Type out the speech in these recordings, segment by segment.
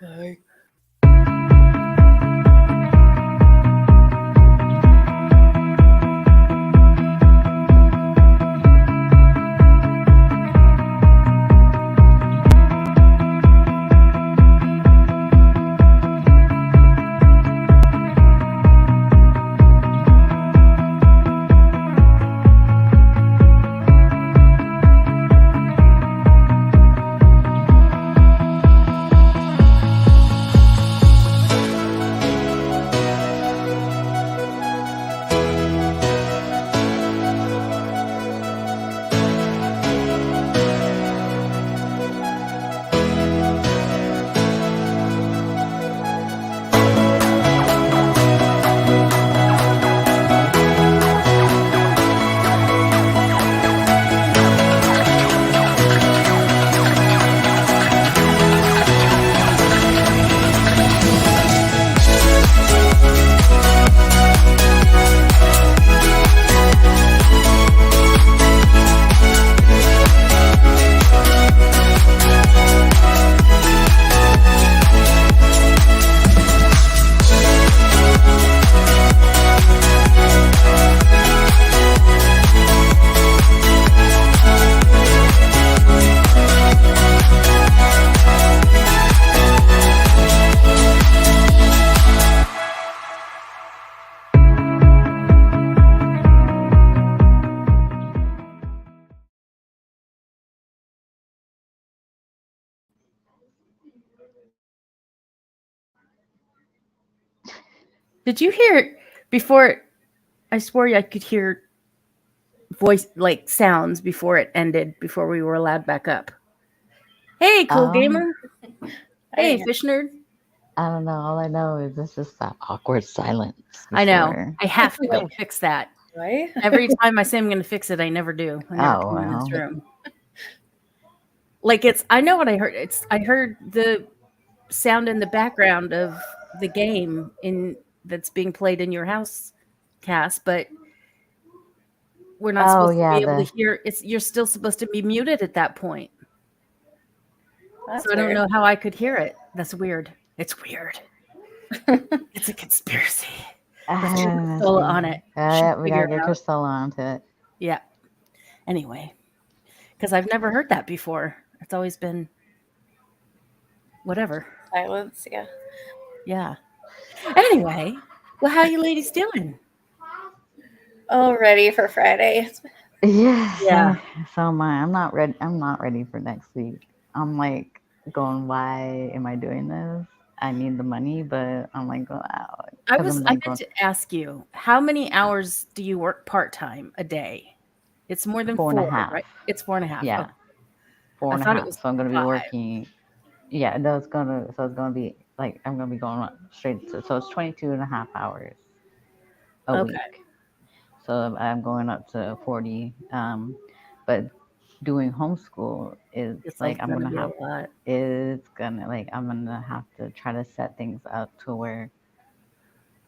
Bye. Did you hear before? I swore I could hear voice like sounds before it ended, before we were allowed back up. Hey, cool gamer. Hey, fish nerd. I don't know. All I know is it's just that awkward silence. I know. before. I have to go fix that. Right? Every time I say I'm going to fix it, I never do. I never come in this room. Like I know what I heard. I heard the sound in the background of the game that's being played in your house, Cass, but we're not supposed to be able to hear. You're still supposed to be muted at that point. So I don't know how I could hear it. That's weird. It's weird. It's a conspiracy. Let's get Priscilla on it. We gotta get Priscilla onto it. Yeah. Anyway, because I've never heard that before. It's always been whatever. Silence, yeah. Yeah. Anyway, well, how you ladies doing? Oh, ready for Friday. Yeah. So am I. I'm not ready for next week. I'm like going, why am I doing this? I need the money, but I'm like, go out. I meant to ask you, how many hours do you work part-time a day? It's more than 4.5, right? It's 4.5. Yeah. Okay. 4.5. So I'm going to be working. Yeah, so it's going to be like, I'm going to be going straight to, so it's 22.5 hours a week. So I'm going up to 40. But doing homeschool is like, I'm going to have, I'm going to have to try to set things up to where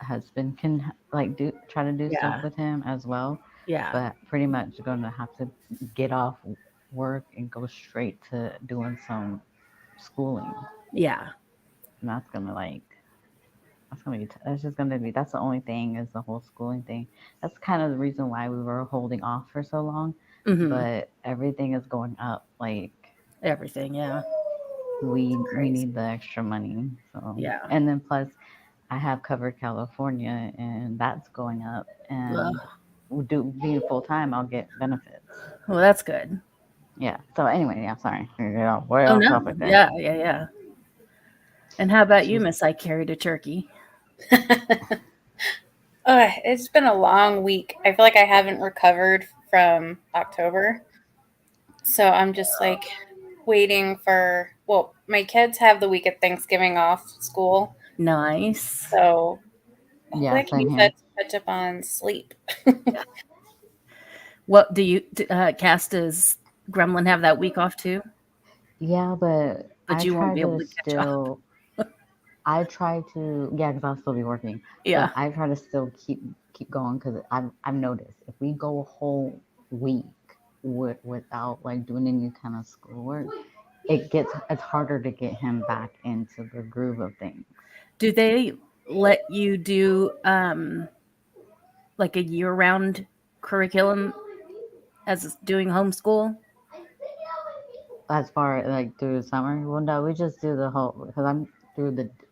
husband can like try to do stuff with him as well. Yeah. But pretty much going to have to get off work and go straight to doing some schooling. Yeah. And that's the only thing is the whole schooling thing. That's kind of the reason why we were holding off for so long. Mm-hmm. But everything is going up, like everything. Yeah. We need the extra money. So yeah. And then plus I have covered California, and that's going up. And being full time, I'll get benefits. Well, that's good. Yeah. So anyway, yeah. Sorry. Way off topic there. Yeah. And how about you, Miss? I carried a turkey. It's been a long week. I feel like I haven't recovered from October, so I'm just like waiting for. Well, my kids have the week of Thanksgiving off school. Nice. So I can catch up on sleep. What do you, Cass, does Gremlin have that week off too? Yeah, but you won't be able to catch up. I try to, because I'll still be working. Yeah. But I try to still keep going because I've noticed if we go a whole week without like doing any kind of schoolwork, it's harder to get him back into the groove of things. Do they let you do like a year-round curriculum as doing homeschool? As far as like through the summer, well, no, we just do the whole because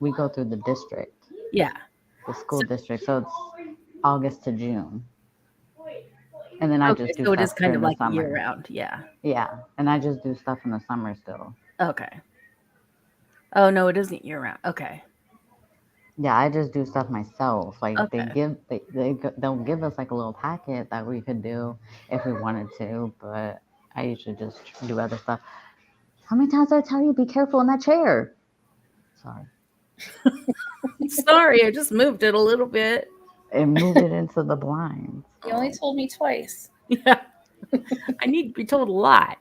we go through the district. Yeah. The school district, so it's August to June. And then I just do so stuff it is kind of like summer. year-round, yeah. Yeah, and I just do stuff in the summer still. Okay. Oh no, it isn't year-round. Okay. Yeah, I just do stuff myself. Like Okay. they'll give us like a little packet that we could do if we wanted to, but I usually just do other stuff. How many times did I tell you be careful in that chair? Sorry. Sorry, I just moved it a little bit. And moved it into the blinds. You only told me twice. Yeah. I need to be told a lot.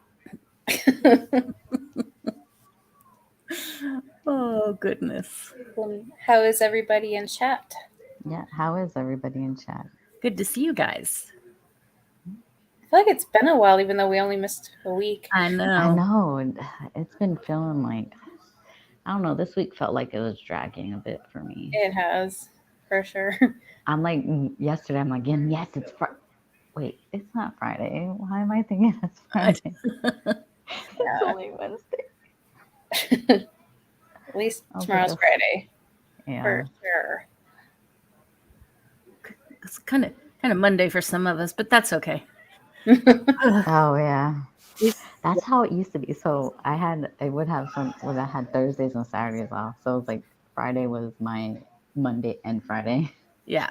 Oh, goodness. How is everybody in chat? Yeah, how is everybody in chat? Good to see you guys. I feel like it's been a while, even though we only missed a week. I know. I know. It's been feeling like, I don't know, this week felt like it was dragging a bit for me. It has, for sure. I'm like, yesterday, I'm like, yes, it's Friday. Wait, it's not Friday. Why am I thinking it's Friday? It's only Wednesday. At least tomorrow's Friday. Yeah. For sure. It's kind of Monday for some of us, but that's okay. Oh yeah. That's how it used to be. So I had Thursdays and Saturdays off. So it was like Friday was my Monday and Friday. Yeah.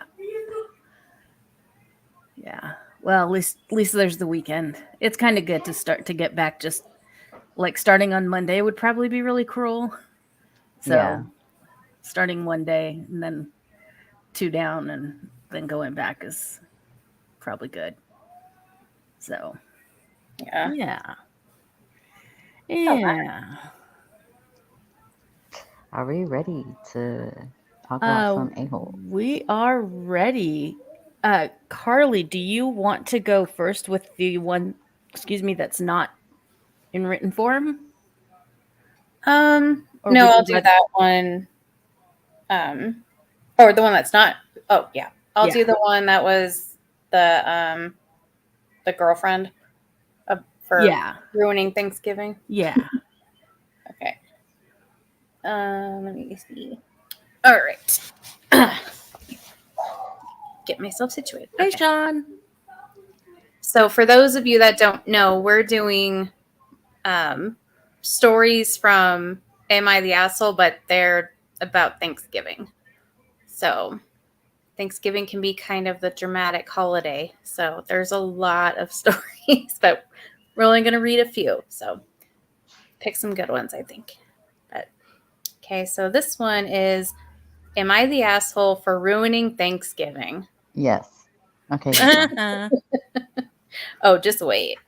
Yeah. Well, at least there's the weekend. It's kind of good to get back. Just like starting on Monday would probably be really cruel. So starting one day and then 2 down and then going back is probably good. So yeah. Are we ready to talk about some a-holes? We are ready. Carly, do you want to go first with the one, that's not in written form? No, I'll do that one. Or the one that's not. Oh yeah, I'll do the one that was the girlfriend for ruining Thanksgiving. Yeah. Okay. Let me see. All right. Get myself situated. Hey, Sean. So for those of you that don't know, we're doing stories from Am I the Asshole, but they're about Thanksgiving. So Thanksgiving can be kind of the dramatic holiday. So there's a lot of stories, but we're only going to read a few. So pick some good ones, I think. But okay, so this one is, Am I the Asshole for Ruining Thanksgiving? Yes. Okay. Oh, just wait.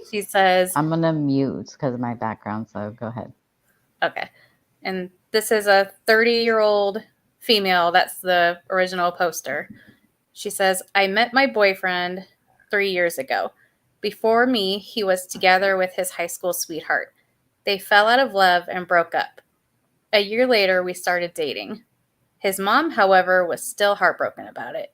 She says, I'm going to mute because of my background, so go ahead. Okay. And this is a 30-year-old female. That's the original poster. She says, I met my boyfriend 3 years ago. Before me, he was together with his high school sweetheart. They fell out of love and broke up. A year later, we started dating. His mom, however, was still heartbroken about it.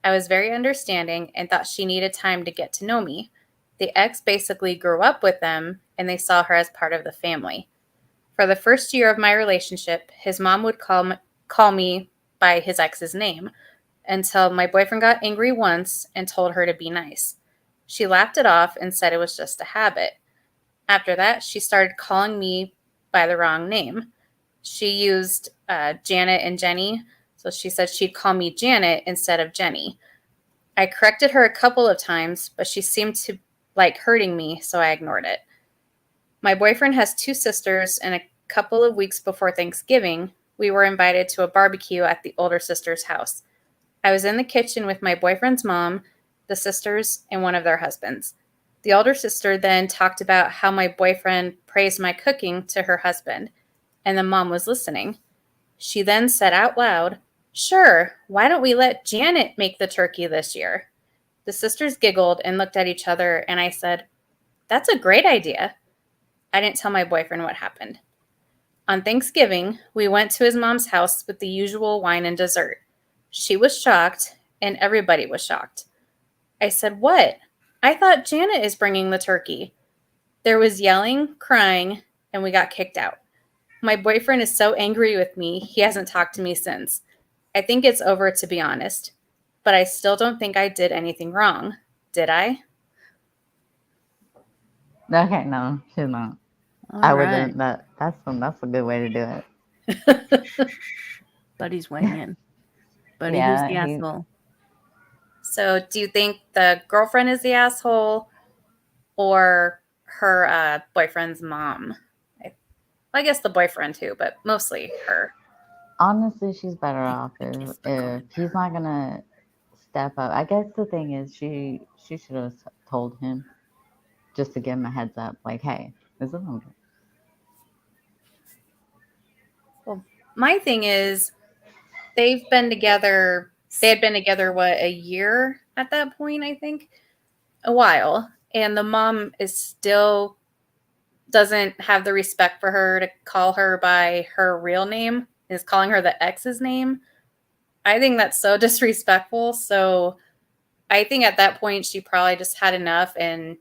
I was very understanding and thought she needed time to get to know me. The ex basically grew up with them, and they saw her as part of the family. For the first year of my relationship, his mom would call me by his ex's name until my boyfriend got angry once and told her to be nice. She laughed it off and said it was just a habit. After that, she started calling me by the wrong name. She used Janet and Jenny, so she said she'd call me Janet instead of Jenny. I corrected her a couple of times, but she seemed to like hurting me, so I ignored it. My boyfriend has 2 sisters, and a couple of weeks before Thanksgiving, we were invited to a barbecue at the older sister's house. I was in the kitchen with my boyfriend's mom, the sisters, and one of their husbands. The older sister then talked about how my boyfriend praised my cooking to her husband, and the mom was listening. She then said out loud, "Sure, why don't we let Janet make the turkey this year?" The sisters giggled and looked at each other, and I said, "That's a great idea." I didn't tell my boyfriend what happened. On Thanksgiving, we went to his mom's house with the usual wine and dessert. She was shocked, and everybody was shocked. I said, "What? I thought Janet is bringing the turkey." There was yelling, crying, and we got kicked out. My boyfriend is so angry with me, he hasn't talked to me since. I think it's over, to be honest. But I still don't think I did anything wrong. Did I? Okay, no, she's not. I wouldn't. That's a good way to do it. Buddy's weighing in. Buddy, who's the asshole? So, do you think the girlfriend is the asshole or her boyfriend's mom? I guess the boyfriend too, but mostly her. Honestly, she's better off if he's not gonna step up. I guess the thing is, she should have told him just to give him a heads up, like, hey, this is over. Well, my thing is, they had been together, what, a year at that point, I think? A while. And the mom is still doesn't have the respect for her to call her by her real name, is calling her the ex's name. I think that's so disrespectful. So I think at that point she probably just had enough, and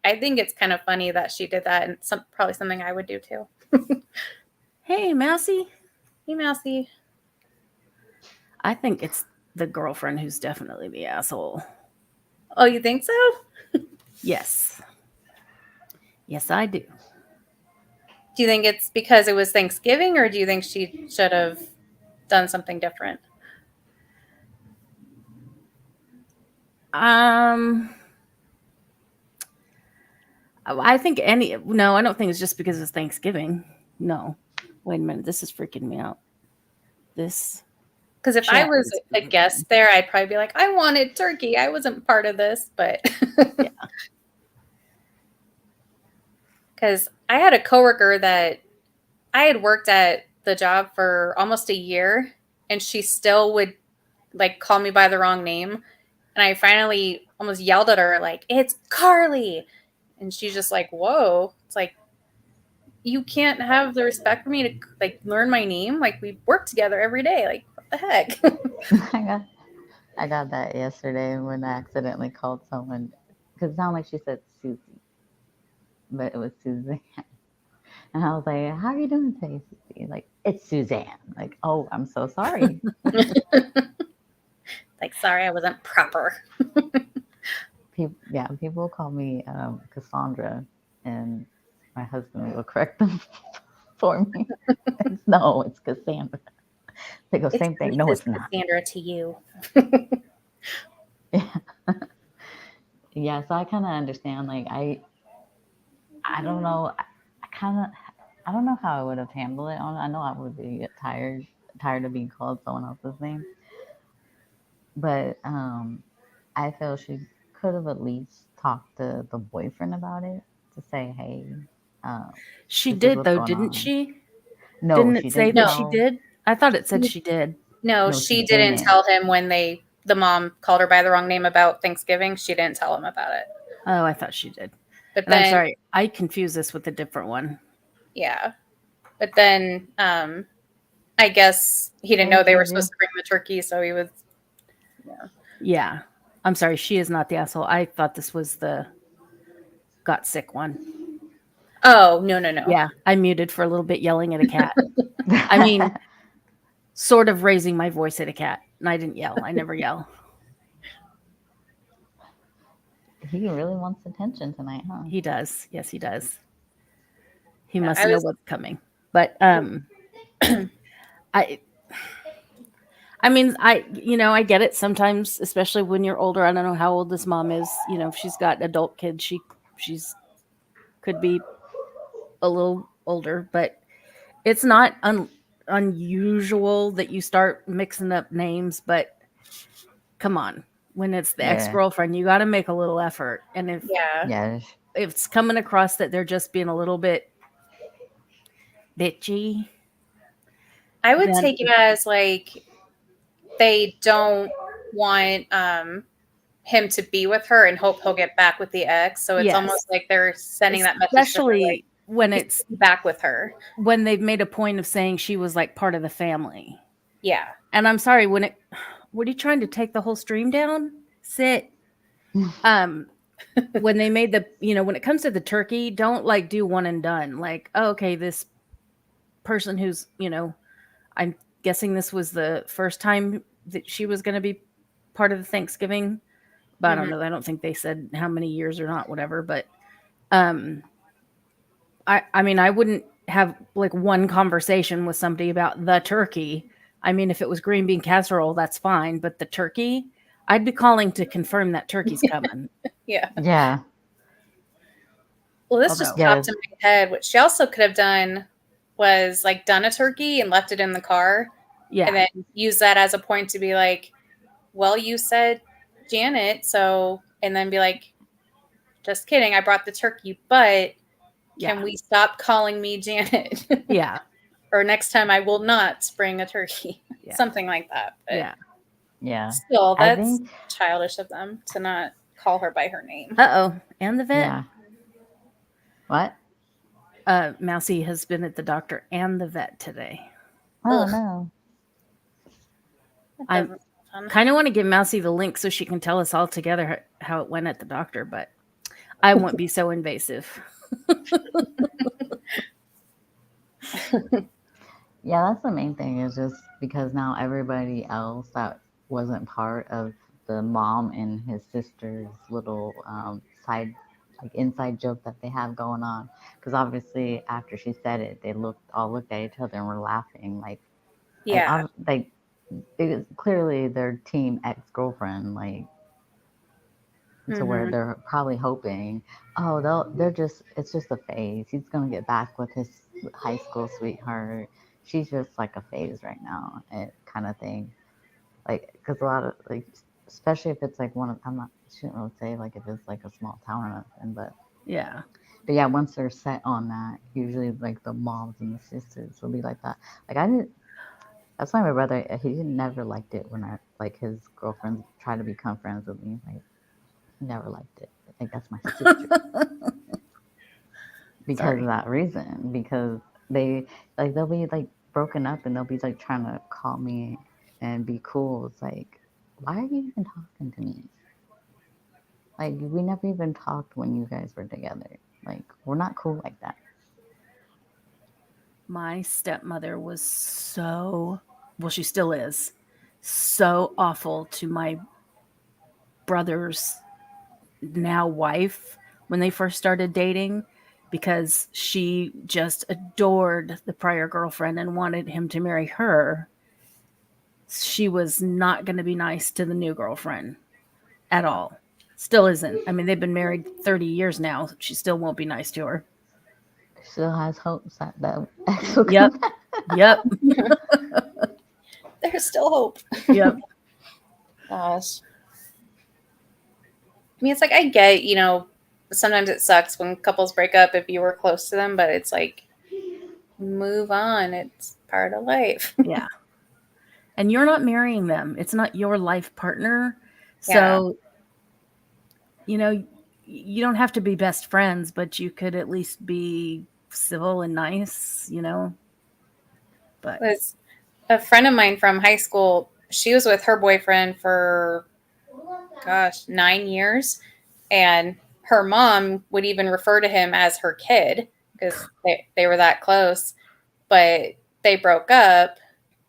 I think it's kind of funny that she did that, and probably something I would do too. Hey, Mousy. Hey, Mousy. I think it's the girlfriend who's definitely the asshole. Oh, you think so? Yes. Yes, I do. Do you think it's because it was Thanksgiving, or do you think she should have done something different? I think no, I don't think it's just because it's Thanksgiving. No. Wait a minute. This is freaking me out. Because if I was a guest there, I'd probably be like, I wanted turkey. I wasn't part of this, but yeah. Because I had a coworker that I had worked at the job for almost a year, and she still would like call me by the wrong name. And I finally almost yelled at her, like, "It's Carly." And she's just like, "Whoa." It's like, you can't have the respect for me to like learn my name. Like, we work together every day. Like, what the heck? I got that yesterday when I accidentally called someone, because it sounded like she said Susie, but it was Suzanne. And I was like, "How are you doing today, Susie?" Like, "It's Suzanne." Like, "Oh, I'm so sorry." Like, sorry, I wasn't proper. People call me Cassandra, and my husband will correct them for me. It's Cassandra. They go, same thing. No, it's not. Cassandra to you. Yeah, so I kind of understand. Like, I don't know. I don't know how I would have handled it. I know I would be tired of being called someone else's name. But I feel she could have at least talked to the boyfriend about it to say, hey. She did, though, didn't she? No, didn't it say that she did? I thought it said she did. No, she didn't tell him when the mom called her by the wrong name about Thanksgiving. She didn't tell him about it. Oh, I thought she did. But then, I'm sorry, I confused this with a different one. Yeah. But then I guess he didn't know they were supposed to bring the turkey, so he was. Yeah. I'm sorry, she is not the asshole. I thought this was the got sick one. Oh, no. Yeah, I muted for a little bit yelling at a cat. I mean, sort of raising my voice at a cat. And I didn't yell. I never yell. He really wants attention tonight, huh? He does. Yes, he does. He must know what's coming. But I mean, I get it sometimes, especially when you're older. I don't know how old this mom is. If she's got adult kids, she's could be a little older, but it's not unusual that you start mixing up names. But come on, when it's the ex-girlfriend, you got to make a little effort. And if it's coming across that they're just being a little bit bitchy, I would take it as like they don't want him to be with her and hope he'll get back with the ex. So it's almost like they're sending that message. Especially when it's back with her. When they've made a point of saying she was like part of the family. Yeah. And I'm sorry, what are you trying to take the whole stream down? Sit. When they made when it comes to the turkey, don't like do one and done. Like, oh, okay, this person who's, I'm guessing this was the first time that she was going to be part of the Thanksgiving. But I don't know. I don't think they said how many years or not, whatever. But I mean, I wouldn't have like one conversation with somebody about the turkey. I mean, if it was green bean casserole, that's fine. But the turkey, I'd be calling to confirm that turkey's coming. Yeah. Yeah. Well, this just popped in my head. What she also could have done was like done a turkey and left it in the car. Yeah. And then use that as a point to be like, well, you said Janet, so, and then be like, just kidding, I brought the turkey, but can we stop calling me Janet? Yeah. Or next time I will not bring a turkey. Yeah. Something like that. But yeah. Still, that's childish of them to not call her by her name. Uh-oh. And the vet? Yeah. What? Mousy has been at the doctor and the vet today. Oh, no. I kind of want to give Mousy the link so she can tell us all together how it went at the doctor, but I won't be so invasive. Yeah, that's the main thing, is just because now everybody else that wasn't part of the mom and his sister's little inside joke that they have going on, because obviously after she said it, they all looked at each other and were laughing it was clearly their team ex-girlfriend, to where they're probably hoping, it's just a phase. He's gonna get back with his high school sweetheart. She's just like a phase right now, kind of thing. Like, because a lot of especially if it's like I shouldn't really say like if it's like a small town or nothing, but yeah. But yeah, once they're set on that, usually like the moms and the sisters will be like that. That's why my brother, he never liked it when his girlfriends try to become friends with me. Like, he never liked it. I think that's my sister. Because of that reason. Because they'll be like broken up and they'll be like trying to call me and be cool. It's like, why are you even talking to me? Like, we never even talked when you guys were together. Like, we're not cool like that. My stepmother was she still is, so awful to my brother's now wife when they first started dating, because she just adored the prior girlfriend and wanted him to marry her. She was not going to be nice to the new girlfriend at all. Still isn't. I mean, they've been married 30 years now. She still won't be nice to her. Still has hopes that Yep. Yep. There's still hope. Yep. Gosh. I mean, it's like, I get, sometimes it sucks when couples break up if you were close to them, but it's like, move on. It's part of life. Yeah. And you're not marrying them. It's not your life partner. So, you don't have to be best friends, but you could at least be civil and nice, But it was a friend of mine from high school. She was with her boyfriend for, 9 years. And her mom would even refer to him as her kid because they were that close. But they broke up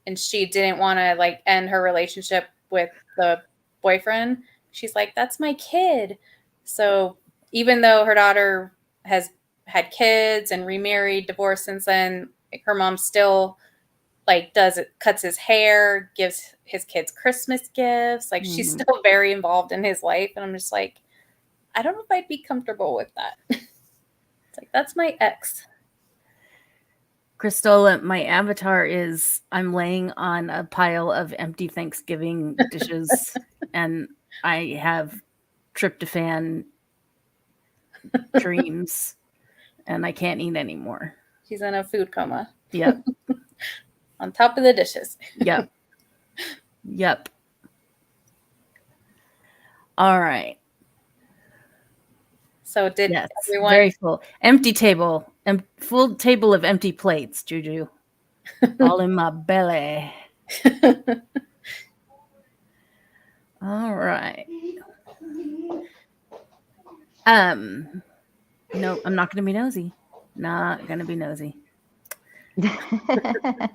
and she didn't want to end her relationship with the boyfriend. She's like, that's my kid. So even though her daughter has had kids and remarried, divorced since then, her mom still cuts his hair, gives his kids Christmas gifts. She's still very involved in his life. And I'm just like, I don't know if I'd be comfortable with that. It's like, that's my ex. Crystal, my avatar is I'm laying on a pile of empty Thanksgiving dishes and I have tryptophan dreams and I can't eat anymore. She's in a food coma. Yep. On top of the dishes. Yep. Yep. All right. So did everyone... Very full. Empty table. full table of empty plates, Juju. All in my belly. All right. No, I'm not going to be nosy. Not going to be nosy.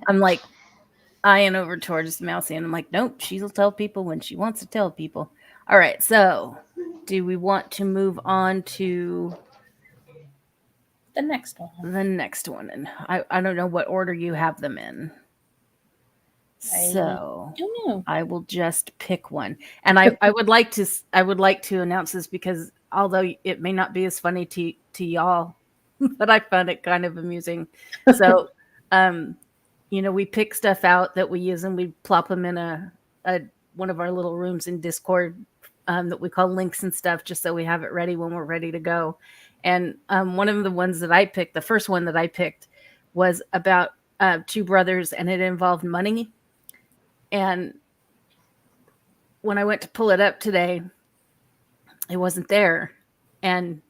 I'm like eyeing over towards Mousy, and I'm like, nope, she'll tell people when she wants to tell people. All right, so do we want to move on to the next one? And I don't know what order you have them in. So I will just pick one. And I would like to announce this because although it may not be as funny to y'all, but I found it kind of amusing. So we pick stuff out that we use and we plop them in a one of our little rooms in Discord that we call links and stuff, just so we have it ready when we're ready to go. And one of the ones that I picked, the first one that I picked, was about two brothers, and it involved money. And when I went to pull it up today, it wasn't there. And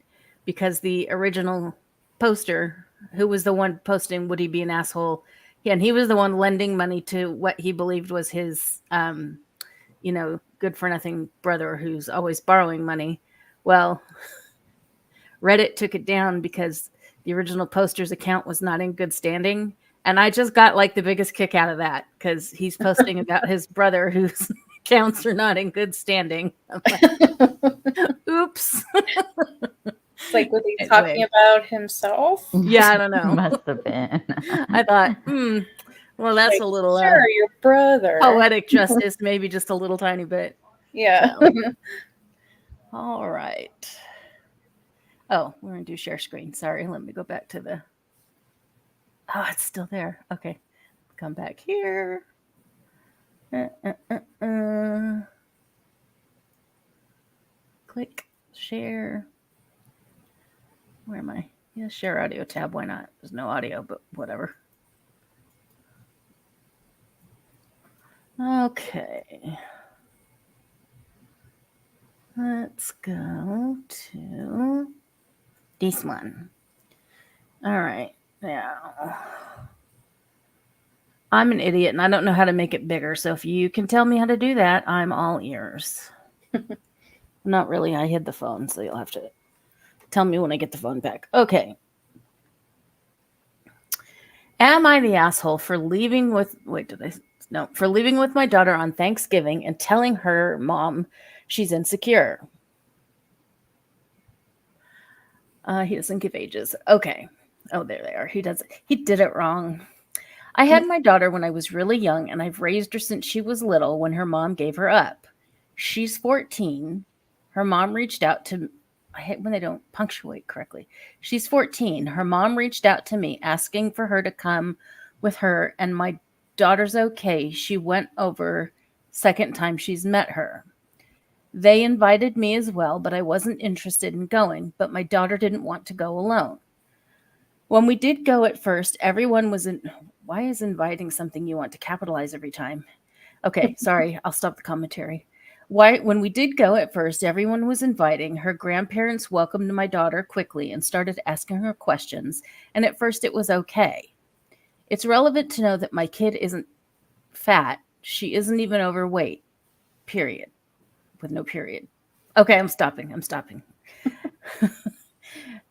because the original poster, who was the one posting, would he be an asshole? And he was the one lending money to what he believed was his, good for nothing brother who's always borrowing money. Well, Reddit took it down because the original poster's account was not in good standing. And I just got like the biggest kick out of that because he's posting about his brother whose accounts are not in good standing. I'm like, oops. It's like, was he talking about himself? Yeah, I don't know. Must have been. I thought, well, that's like, a little sure, your brother. Poetic justice, maybe just a little tiny bit. Yeah. So. All right. Oh, we're going to do share screen. Sorry, let me go back to the... Oh, it's still there. Okay. Come back here. Click, share. Where am I? Yeah, share audio tab. Why not? There's no audio, but whatever. Okay. Let's go to this one. All right. Now, I'm an idiot and I don't know how to make it bigger. So if you can tell me how to do that, I'm all ears. Not really. I hid the phone, so you'll have to tell me when I get the phone back. Okay. Am I the asshole for leaving with... for leaving with my daughter on Thanksgiving and telling her mom she's insecure? He doesn't give ages. Okay. Oh, there they are. He did it wrong. I had my daughter when I was really young, and I've raised her since she was little when her mom gave her up. She's 14. Her mom reached out to... I hate when they don't punctuate correctly. She's 14. Her mom reached out to me asking for her to come with her, and my daughter's okay. She went over second time she's met her. They invited me as well, but I wasn't interested in going, but my daughter didn't want to go alone. When we did go at first, everyone was in... Why is inviting something you want to capitalize every time? Okay, sorry, I'll stop the commentary. When we did go at first, everyone was inviting. Her grandparents welcomed my daughter quickly and started asking her questions, and at first it was okay. It's relevant to know that my kid isn't fat. She isn't even overweight. Period. With no period. Okay, I'm stopping.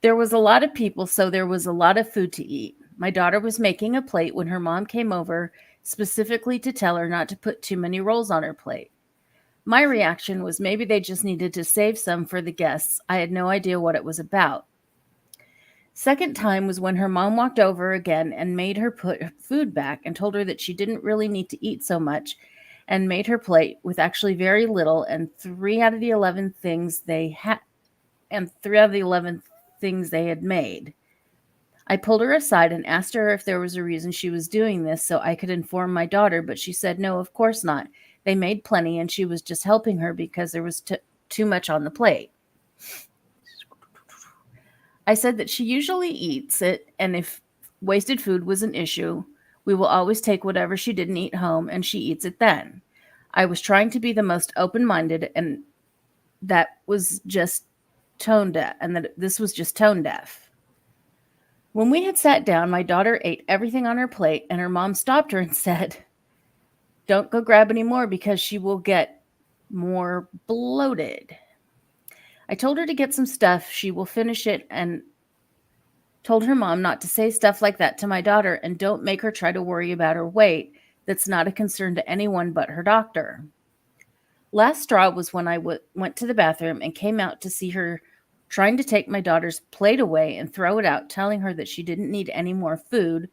There was a lot of people, so there was a lot of food to eat. My daughter was making a plate when her mom came over, specifically to tell her not to put too many rolls on her plate. My reaction was maybe they just needed to save some for the guests. I had no idea what it was about. Second time was when her mom walked over again and made her put food back and told her that she didn't really need to eat so much and made her plate with actually very little, and 3 out of the 11 things they had made. I pulled her aside and asked her if there was a reason she was doing this so I could inform my daughter, but she said no, of course not. They made plenty and she was just helping her because there was too much on the plate. I said that she usually eats it, and if wasted food was an issue, we will always take whatever she didn't eat home and she eats it then. I was trying to be the most open-minded, and that was just tone deaf, and that this was just tone deaf. When we had sat down, my daughter ate everything on her plate, and her mom stopped her and said, "Don't go grab any more because she will get more bloated." I told her to get some stuff. She will finish it, and told her mom not to say stuff like that to my daughter and don't make her try to worry about her weight. That's not a concern to anyone but her doctor. Last straw was when I went to the bathroom and came out to see her trying to take my daughter's plate away and throw it out, telling her that she didn't need any more food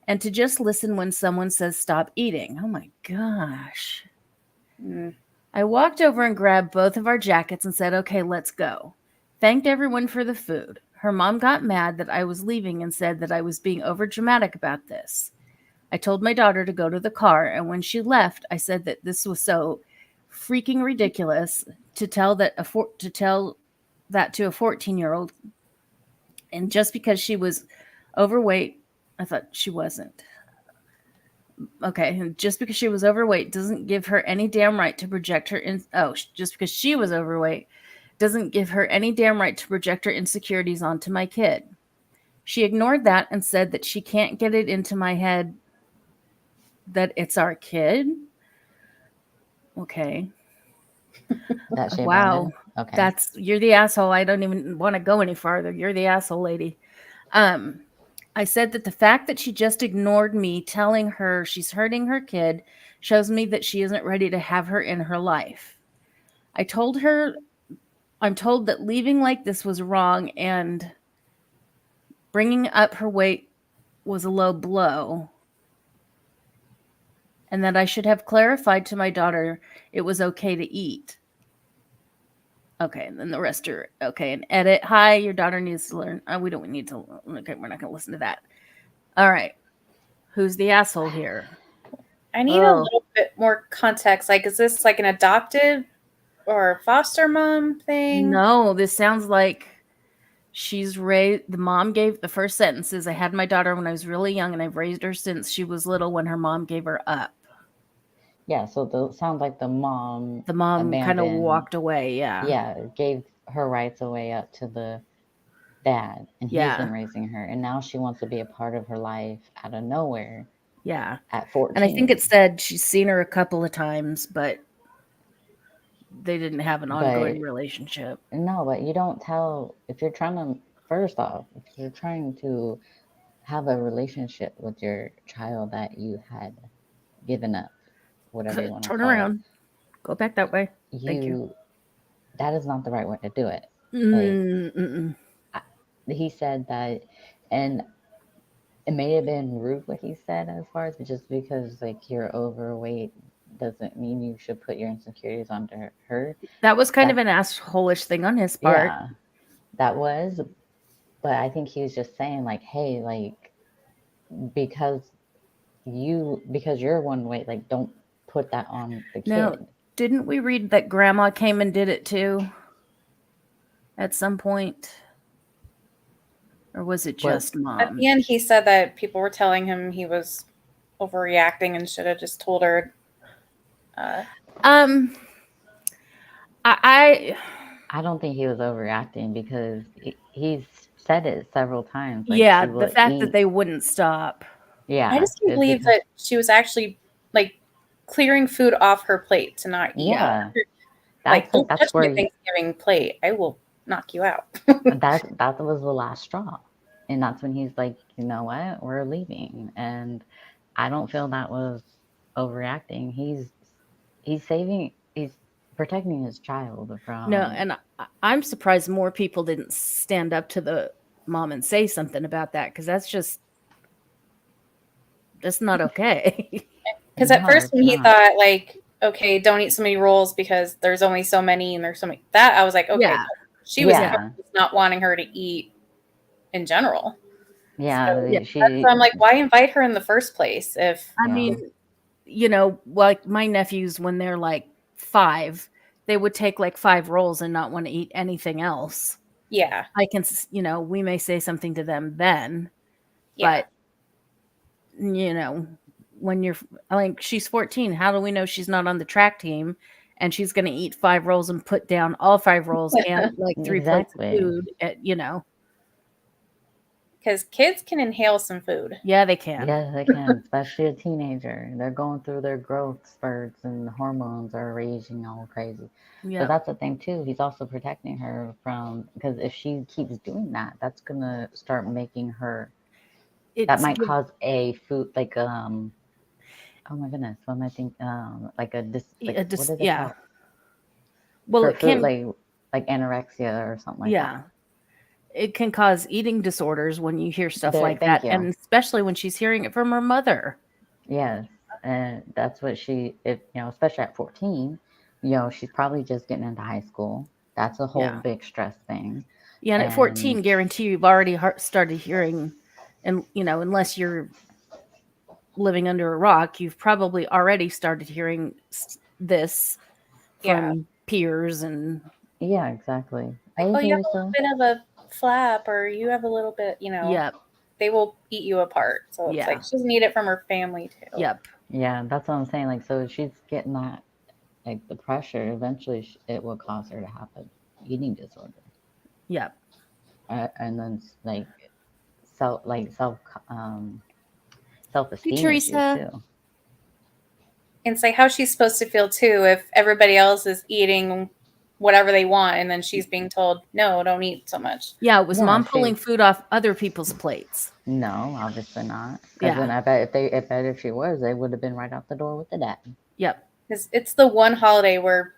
and to just listen when someone says stop eating. Oh my gosh. I walked over and grabbed both of our jackets and said, "Okay, let's go." Thanked everyone for the food. Her mom got mad that I was leaving and said that I was being overdramatic about this. I told my daughter to go to the car, and when she left, I said that this was so freaking ridiculous to tell that to a 14-year-old, and just because she was overweight, I thought she wasn't. Okay, and just because she was overweight doesn't give her any damn right to project her just because she was overweight doesn't give her any damn right to project her insecurities onto my kid. She ignored that and said that she can't get it into my head that it's our kid. Okay. Wow. Okay. You're the asshole. I don't even want to go any farther. You're the asshole, lady. I said that the fact that she just ignored me telling her she's hurting her kid shows me that she isn't ready to have her in her life. I told her I'm told that leaving like this was wrong and bringing up her weight was a low blow, and that I should have clarified to my daughter it was okay to eat. Okay, and then the rest are okay. And edit. Hi, your daughter needs to learn. We don't need to. Okay, we're not going to listen to that. All right. Who's the asshole here? I need a little bit more context. Like, is this like an adopted or foster mom thing? No, this sounds like she's raised. The mom gave the first sentences. I had my daughter when I was really young, and I've raised her since she was little when her mom gave her up. Yeah, so it sounds like the mom kind of walked away. Yeah. Yeah, gave her rights away up to the dad, and he's been raising her, and now she wants to be a part of her life out of nowhere. Yeah. At 14. And I think it said she's seen her a couple of times, but they didn't have an ongoing relationship. No, but you don't tell, if you're trying to, first off, if you're trying to have a relationship with your child that you had given up, whatever you want to turn around, go back that way. Thank you. That is not the right way to do it. He said that, and it may have been rude what he said as far as just because like you're overweight doesn't mean you should put your insecurities onto her. That was kind of an asshole-ish thing on his part. Yeah, that was, but I think he was just saying like, hey, like because you're one way, like don't put that on the kid. Now, didn't we read that grandma came and did it too at some point? Or was it just mom? At the end, he said that people were telling him he was overreacting and should have just told her. I don't think he was overreacting because he's said it several times. Like the fact that they wouldn't stop. Yeah. I just can't believe that she was actually like clearing food off her plate to not eat. Yeah. Like, don't touch my Thanksgiving plate. I will knock you out. that was the last straw. And that's when he's like, you know what? We're leaving. And I don't feel that was overreacting. He's protecting his child from. No, and I'm surprised more people didn't stand up to the mom and say something about that, because that's not okay. Because at first when he thought like, okay, don't eat so many rolls because there's only so many and there's so many, that I was like, okay, she was not wanting her to eat in general. Yeah, so I'm like, why invite her in the first place? If I mean, you know, like my nephews, when they're like 5, they would take like 5 rolls and not want to eat anything else. Yeah, I can, we may say something to them then, but when you're like, she's 14, how do we know she's not on the track team and she's going to eat 5 rolls and put down all 5 rolls and like 3 plates of food? because kids can inhale some food. Yeah, they can. Yeah, they can, especially a teenager. They're going through their growth spurts and the hormones are raging all crazy. But that's the thing too. He's also protecting her from, because if she keeps doing that, that's gonna start making her. That might cause a food like oh my goodness, what am I thinking? Like what is it called? Well, For it food, can, like anorexia or something like that. It can cause eating disorders when you hear stuff like Thank that, you. and especially when she's hearing it from her mother. Yes, and that's what especially at 14, she's probably just getting into high school. That's a whole big stress thing. Yeah, and at 14, guarantee you've already started hearing, and unless you're living under a rock, you've probably already started hearing this from peers and. Yeah, exactly. Like, oh, you have a little bit of a flap, or you have a little bit, they will eat you apart. So it's like she doesn't need it from her family too. Yep. Yeah, that's what I'm saying. Like, so she's getting that, like the pressure. Eventually, it will cause her to have an eating disorder. Yep. And then self esteem issues too. And it's like how she's supposed to feel too if everybody else is eating whatever they want, and then she's being told, no, don't eat so much. Yeah, it was mom pulling food off other people's plates. No, obviously not. Because then I bet if she was, they would have been right out the door with the dad. Yep. Because it's the one holiday where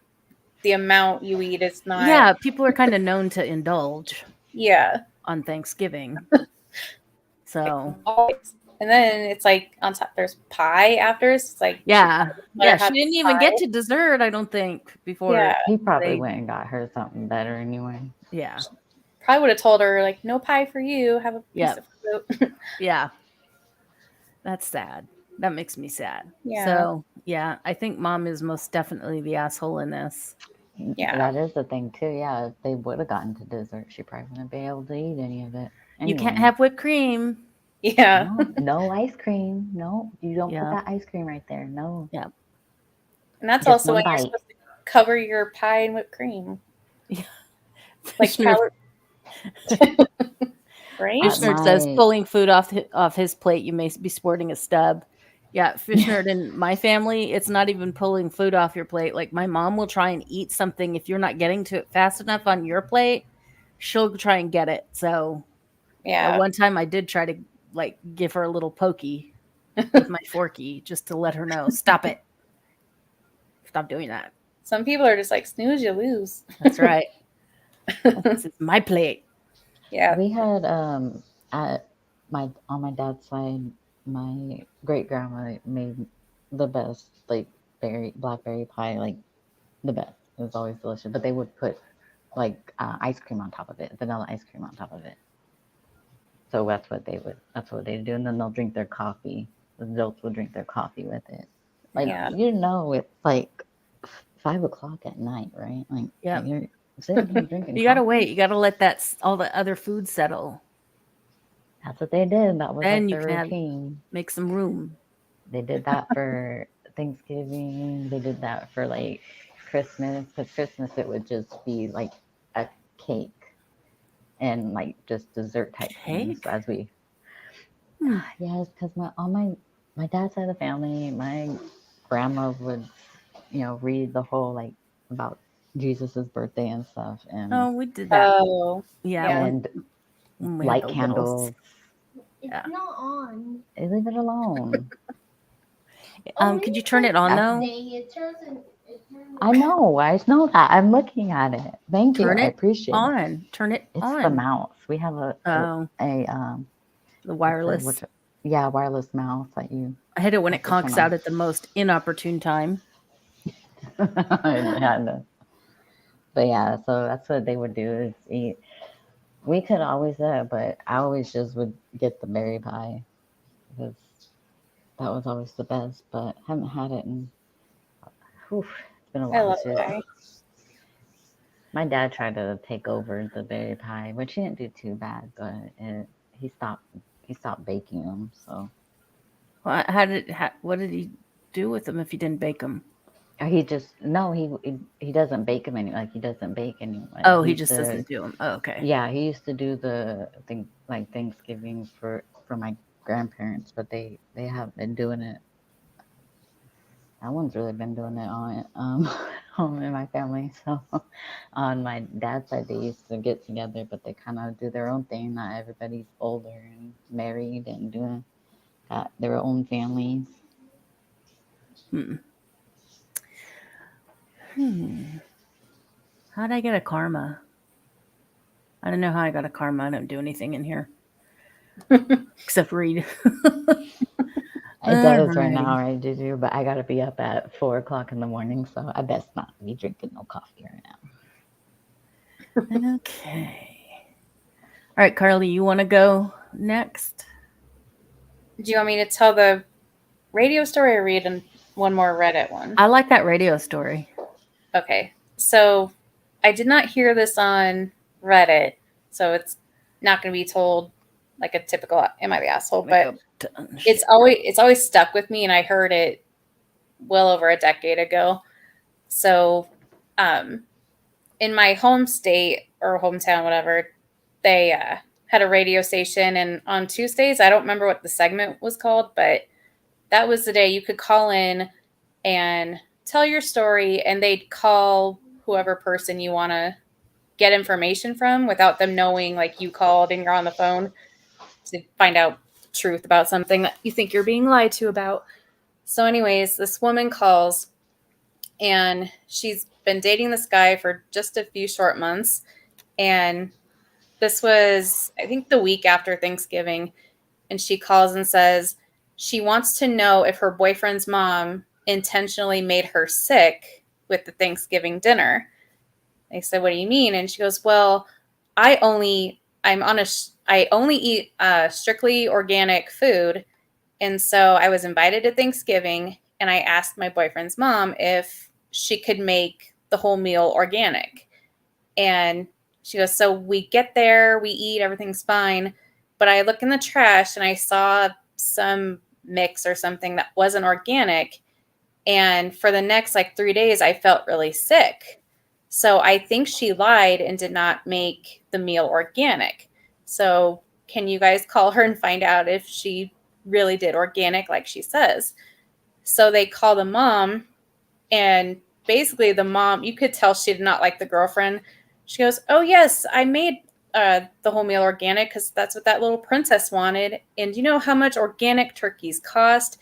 the amount you eat is not. Yeah, people are kind of known to indulge. Yeah. On Thanksgiving. So. And then it's like on top there's pie after. It's like she didn't even get to dessert, I don't think, before. Yeah. He probably went and got her something better anyway. Yeah. Probably would have told her like, no pie for you. Have a piece of fruit. Yeah. That's sad. That makes me sad. Yeah. So I think mom is most definitely the asshole in this. Yeah. That is the thing too. Yeah, if they would have gotten to dessert, she probably wouldn't be able to eat any of it. Anyway. You can't have whipped cream. Yeah. No ice cream. No, you don't put that ice cream right there. No. Yeah. And that's just also when you're supposed to cover your pie in whipped cream. Yeah. Like right? Fishnerd says pulling food off his plate, you may be sporting a stub. Yeah, Fishnerd in my family, it's not even pulling food off your plate. Like my mom will try and eat something. If you're not getting to it fast enough on your plate, she'll try and get it. So one time I did try to like give her a little pokey with my forky just to let her know, stop it. Stop doing that. Some people are just like, snooze, you lose. That's right. This is my plate. Yeah. We had on my dad's side, my great grandma made the best like blackberry pie, like the best. It was always delicious. But they would put like ice cream on top of it, vanilla ice cream on top of it. So that's what they do, and then they'll drink their coffee. The adults will drink their coffee with it. Like it's like 5 o'clock at night, right? Like you're sitting here drinking. You gotta wait. You gotta let all the other food settle. That's what they did. That was then like their routine. Make some room. They did that for Thanksgiving. They did that for like Christmas. Because Christmas it would just be like a cake and like just dessert type things as we. Yes, because my dad's side of the family, my grandma would, read the whole like about Jesus's birthday and stuff, and we did that. And light candles. It's not on. Leave it alone. Could you turn it on though? I know that. I'm looking at it. Thank you. I appreciate it. Turn it on. It's the mouse. We have the wireless. Wireless mouse that you. I hate it when it conks out at the most inopportune time. But yeah, so that's what they would do is eat. We could always but I always just would get the berry pie because that was always the best. But haven't had it in. It's been a while. My dad tried to take over the berry pie, which he didn't do too bad, but he stopped baking them. So, what did he do with them if he didn't bake them? He just he doesn't bake them anymore. Like he doesn't bake anymore. Oh, he just doesn't do them. Oh, okay. Yeah, he used to do the thing like Thanksgiving for my grandparents, but they have been doing it. That one's really been doing it on home in my family. So on my dad's side, they used to get together, but they kind of do their own thing. Not everybody's older and married and got their own families. How did I get a karma? I don't know how I got a karma. I don't do anything in here except read. It does right now, right, Juju? But I gotta be up at 4 o'clock in the morning, so I best not be drinking no coffee right now. Okay. All right, Carly, you want to go next? Do you want me to tell the radio story or read one more Reddit one? I like that radio story. Okay. So I did not hear this on Reddit, so it's not going to be told like a typical "Am I the asshole?" But it's always stuck with me, and I heard it well over a decade ago. So, in my home state or hometown, whatever, they had a radio station, and on Tuesdays, I don't remember what the segment was called, but that was the day you could call in and tell your story, and they'd call whoever person you want to get information from without them knowing, like, you called and you're on the phone to find out truth about something that you think you're being lied to about. So anyways, this woman calls, and she's been dating this guy for just a few short months, and this was, I think, the week after Thanksgiving, and she calls and says she wants to know if her boyfriend's mom intentionally made her sick with the Thanksgiving dinner. I said, "What do you mean?" And she goes, "Well, I only eat strictly organic food, and so I was invited to Thanksgiving, and I asked my boyfriend's mom if she could make the whole meal organic." And she goes, "So we get there, we eat, everything's fine, but I look in the trash and I saw some mix or something that wasn't organic, and for the next 3 days, I felt really sick. So I think she lied and did not make the meal organic. So can you guys call her and find out if she really did organic like she says?" So they call the mom, and basically the mom, you could tell she did not like the girlfriend. She goes, "Oh, yes, I made the whole meal organic because that's what that little princess wanted. And you know how much organic turkeys cost?"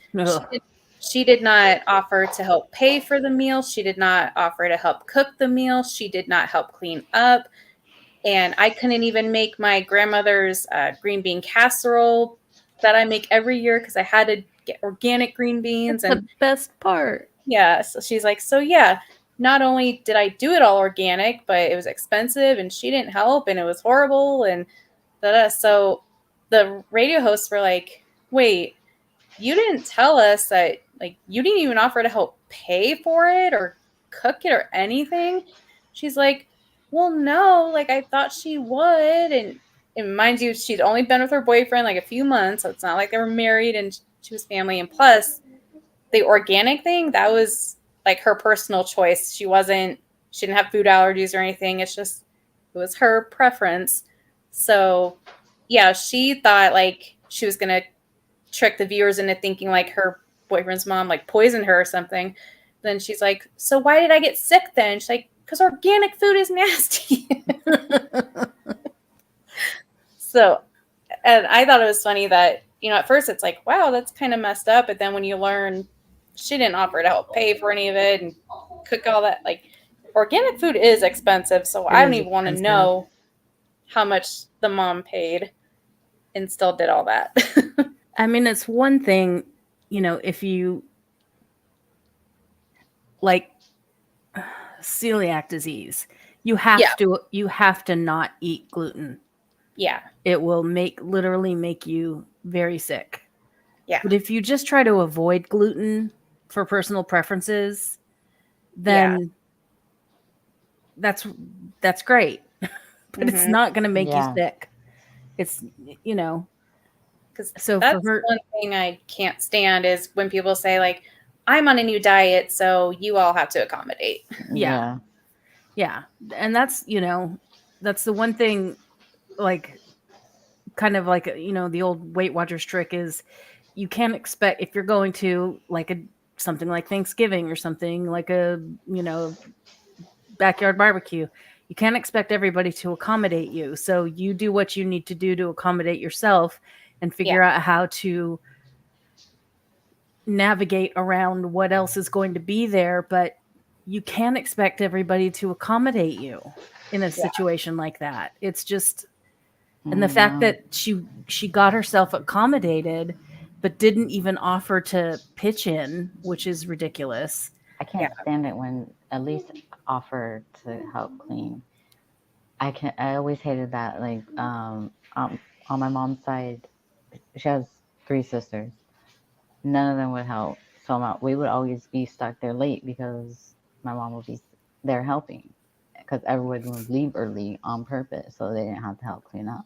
She did not offer to help pay for the meal. She did not offer to help cook the meal. She did not help clean up. And I couldn't even make my grandmother's green bean casserole that I make every year because I had to get organic green beans. That's the best part. Yeah. So she's like, "So yeah, not only did I do it all organic, but it was expensive and she didn't help and it was horrible." And so the radio hosts were like, "Wait, you didn't tell us that, you didn't even offer to help pay for it or cook it or anything?" She's like, "Well, no, I thought she would." And mind you, she'd only been with her boyfriend a few months, so it's not like they were married and she was family. And plus, the organic thing, that was her personal choice. She didn't have food allergies or anything. It was her preference. So yeah, she thought she was going to trick the viewers into thinking her boyfriend's mom poisoned her or something. Then she's like, "So why did I get sick then?" She's like, "Because organic food is nasty." So, and I thought it was funny that, at first it's like, wow, that's kind of messed up. But then when you learn she didn't offer to help pay for any of it and cook all that, organic food is expensive. So I don't even want to know how much the mom paid and still did all that. I mean, it's one thing, if you celiac disease, you have to not eat gluten. Yeah. It will literally make you very sick. Yeah. But if you just try to avoid gluten for personal preferences, then that's great. But it's not going to make you sick. It's, because that's one thing I can't stand is when people say I'm on a new diet, so you all have to accommodate. Yeah. And that's, that's the one thing, like, kind of like, the old Weight Watchers trick is you can't expect, if you're going to like something like Thanksgiving or something like a, backyard barbecue, you can't expect everybody to accommodate you. So you do what you need to do to accommodate yourself and figure out how to navigate around what else is going to be there. But you can't expect everybody to accommodate you in a situation like that. It's just, and the fact that she got herself accommodated, but didn't even offer to pitch in, which is ridiculous. I can't stand it when at least offer to help clean. I always hated that. Like, on my mom's side, she has 3 sisters. None of them would help. So we would always be stuck there late because my mom would be there helping. Because everyone would leave early on purpose, so they didn't have to help clean up.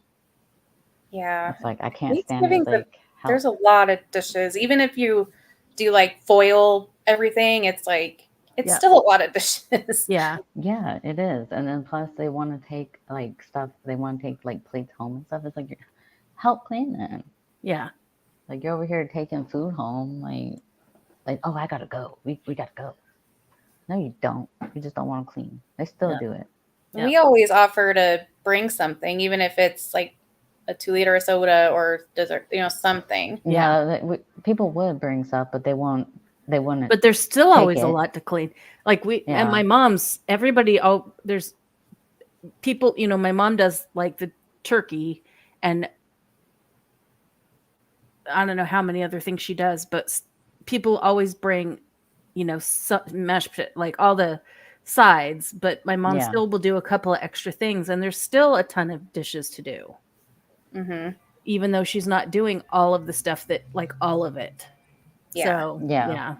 Yeah. It's like, I can't stand it. Like, there's a lot of dishes. Even if you do like foil everything, it's like, it's still a lot of dishes. Yeah. Yeah, it is. And then plus they want to take like stuff, they want to take like plates home and stuff. It's like, help clean then. Yeah. Like, you're over here taking food home. Like, oh, I gotta go. We gotta go. No, you don't. You just don't want to clean. They still do it. We always offer to bring something, even if it's like a 2-liter of soda or dessert, something. Yeah, people would bring stuff, but they wouldn't. But there's still always a lot to clean. Like at my mom's, everybody, there's people, my mom does like the turkey, and I don't know how many other things she does, but people always bring, mashed potato, like all the sides, but my mom still will do a couple of extra things, and there's still a ton of dishes to do. Mm-hmm. Even though she's not doing all of the stuff that, like, all of it. Yeah. So, yeah.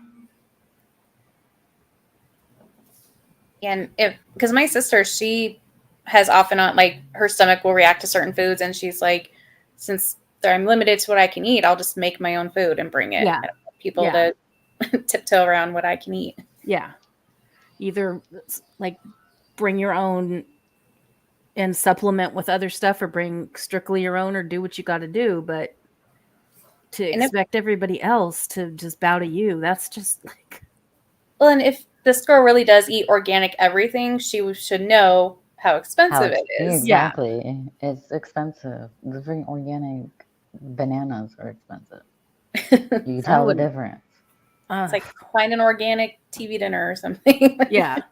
And because my sister, she has often on, like, her stomach will react to certain foods, and she's like, since I'm limited to what I can eat, I'll just make my own food and bring it. Yeah. I don't want people to tiptoe around what I can eat. Yeah. Either like bring your own and supplement with other stuff, or bring strictly your own, or do what you got to do. But to expect everybody else to just bow to you, that's just like. Well, and if this girl really does eat organic everything, she should know how expensive it is. Exactly. Yeah. It's expensive. The organic bananas are expensive. You can tell the difference. It's like find an organic TV dinner or something. Yeah.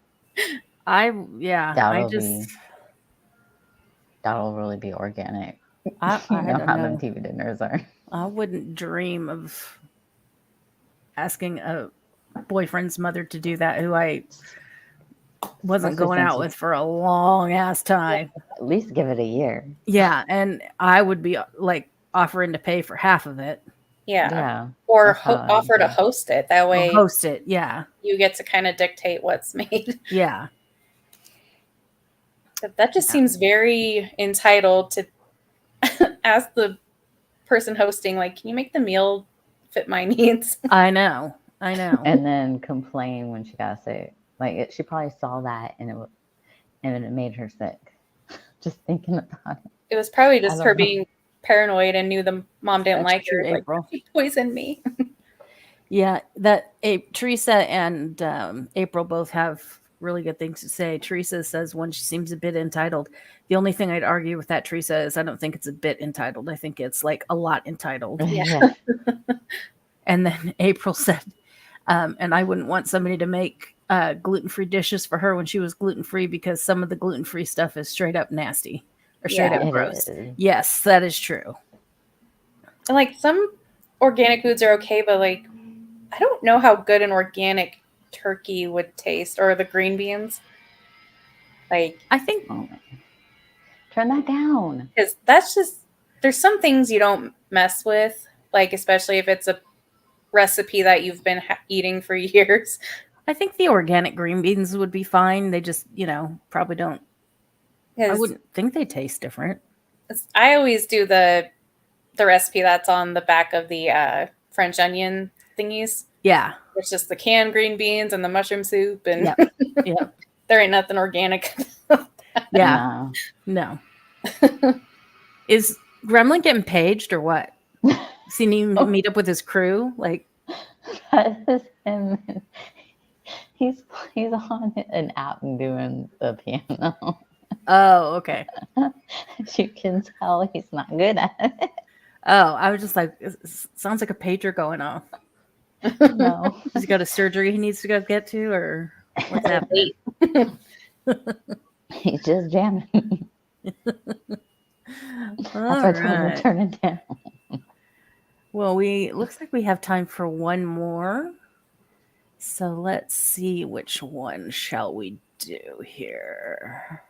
That'll really be organic. I don't know how them TV dinners are. I wouldn't dream of asking a boyfriend's mother to do that, who I wasn't going out with for a long ass time. At least give it a year. Yeah, and I would be like offering to pay for half of it. Yeah. Or offer to host it. That way, host it. Yeah. You get to kind of dictate what's made. Yeah. That just seems very entitled to ask the person hosting, like, can you make the meal fit my needs? I know. And then complain when she got sick. Like, she probably saw that and it made her sick. Just thinking about it. It was probably just her being paranoid and knew the mom didn't like her. April. Like, she poisoned me. Yeah, Teresa and April both have really good things to say. Teresa says one, she seems a bit entitled. The only thing I'd argue with that, Teresa, is I don't think it's a bit entitled. I think it's like a lot entitled. Yeah. And then April said, and I wouldn't want somebody to make gluten-free dishes for her when she was gluten-free, because some of the gluten-free stuff is straight up nasty or straight up gross. Yes, that is true. And like some organic foods are okay, but like I don't know how good an organic turkey would taste, or the green beans. Like, I think turn that down, because that's just, there's some things you don't mess with, like especially if it's a recipe that you've been eating for years. I think the organic green beans would be fine. They just, probably don't. I wouldn't think they taste different. I always do the recipe that's on the back of the French onion thingies. Yeah. It's just the canned green beans and the mushroom soup, and Yep. there ain't nothing organic. Yeah. No. Is Gremlin getting paged or what? Does he need to meet up with his crew? Like, that is him. He's on an app doing the piano. Oh, okay. You can tell he's not good at it. Oh, I was just like, it sounds like a pager going off. No. Has he got a surgery he needs to go get to, or what's happening? He's just jamming. That's why I told him to turn it down. Well, looks like we have time for one more. So let's see, which one shall we do here?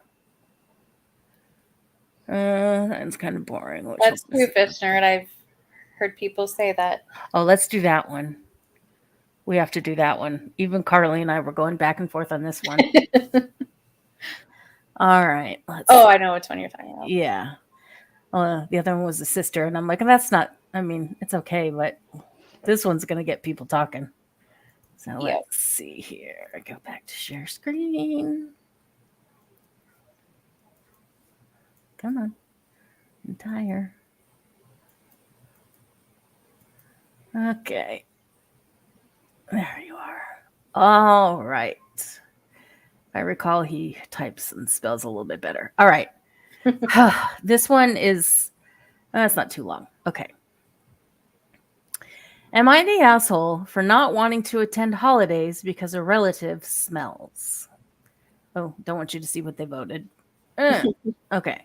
That's kind of boring. Let's do Fish Nerd. I've heard people say that. Oh, let's do that one. We have to do that one. Even Carly and I were going back and forth on this one. All right. I know which one you're talking about. Yeah. The other one was the sister, and I'm like, that's not. I mean, it's okay, but this one's gonna get people talking. So let's see here. Go back to share screen. Come on. Entire. Okay. There you are. All right. If I recall, he types and spells a little bit better. All right. This one is, that's not too long. Okay. Am I the asshole for not wanting to attend holidays because a relative smells? Oh, don't want you to see what they voted. Okay.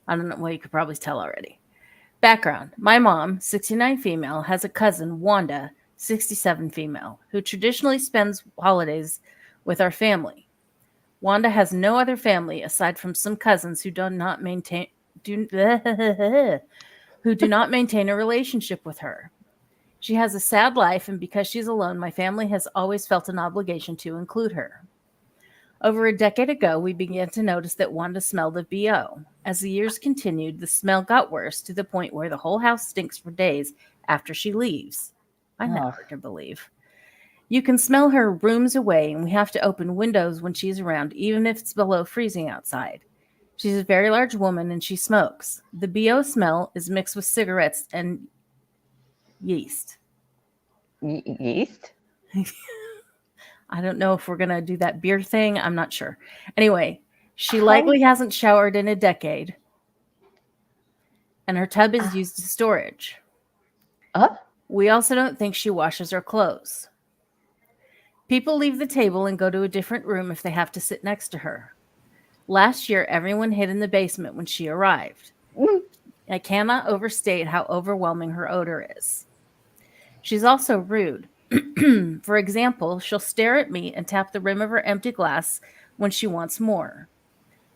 I don't know. Well, you could probably tell already. Background. My mom, 69 female, has a cousin, Wanda, 67 female, who traditionally spends holidays with our family. Wanda has no other family aside from some cousins who do not maintain a relationship with her. She has a sad life, and because she's alone, my family has always felt an obligation to include her. Over a decade ago, we began to notice that Wanda smelled of BO. As the years continued, the smell got worse to the point where the whole house stinks for days after she leaves. I find that hard to believe. You can smell her rooms away, and we have to open windows when she's around, even if it's below freezing outside. She's a very large woman, and she smokes. The BO smell is mixed with cigarettes and yeast. Yeast? I don't know if we're going to do that beer thing. I'm not sure. Anyway, she likely hasn't showered in a decade. And her tub is used as storage. We also don't think she washes her clothes. People leave the table and go to a different room if they have to sit next to her. Last year, everyone hid in the basement when she arrived. I cannot overstate how overwhelming her odor is. She's also rude. For example, she'll stare at me and tap the rim of her empty glass when she wants more.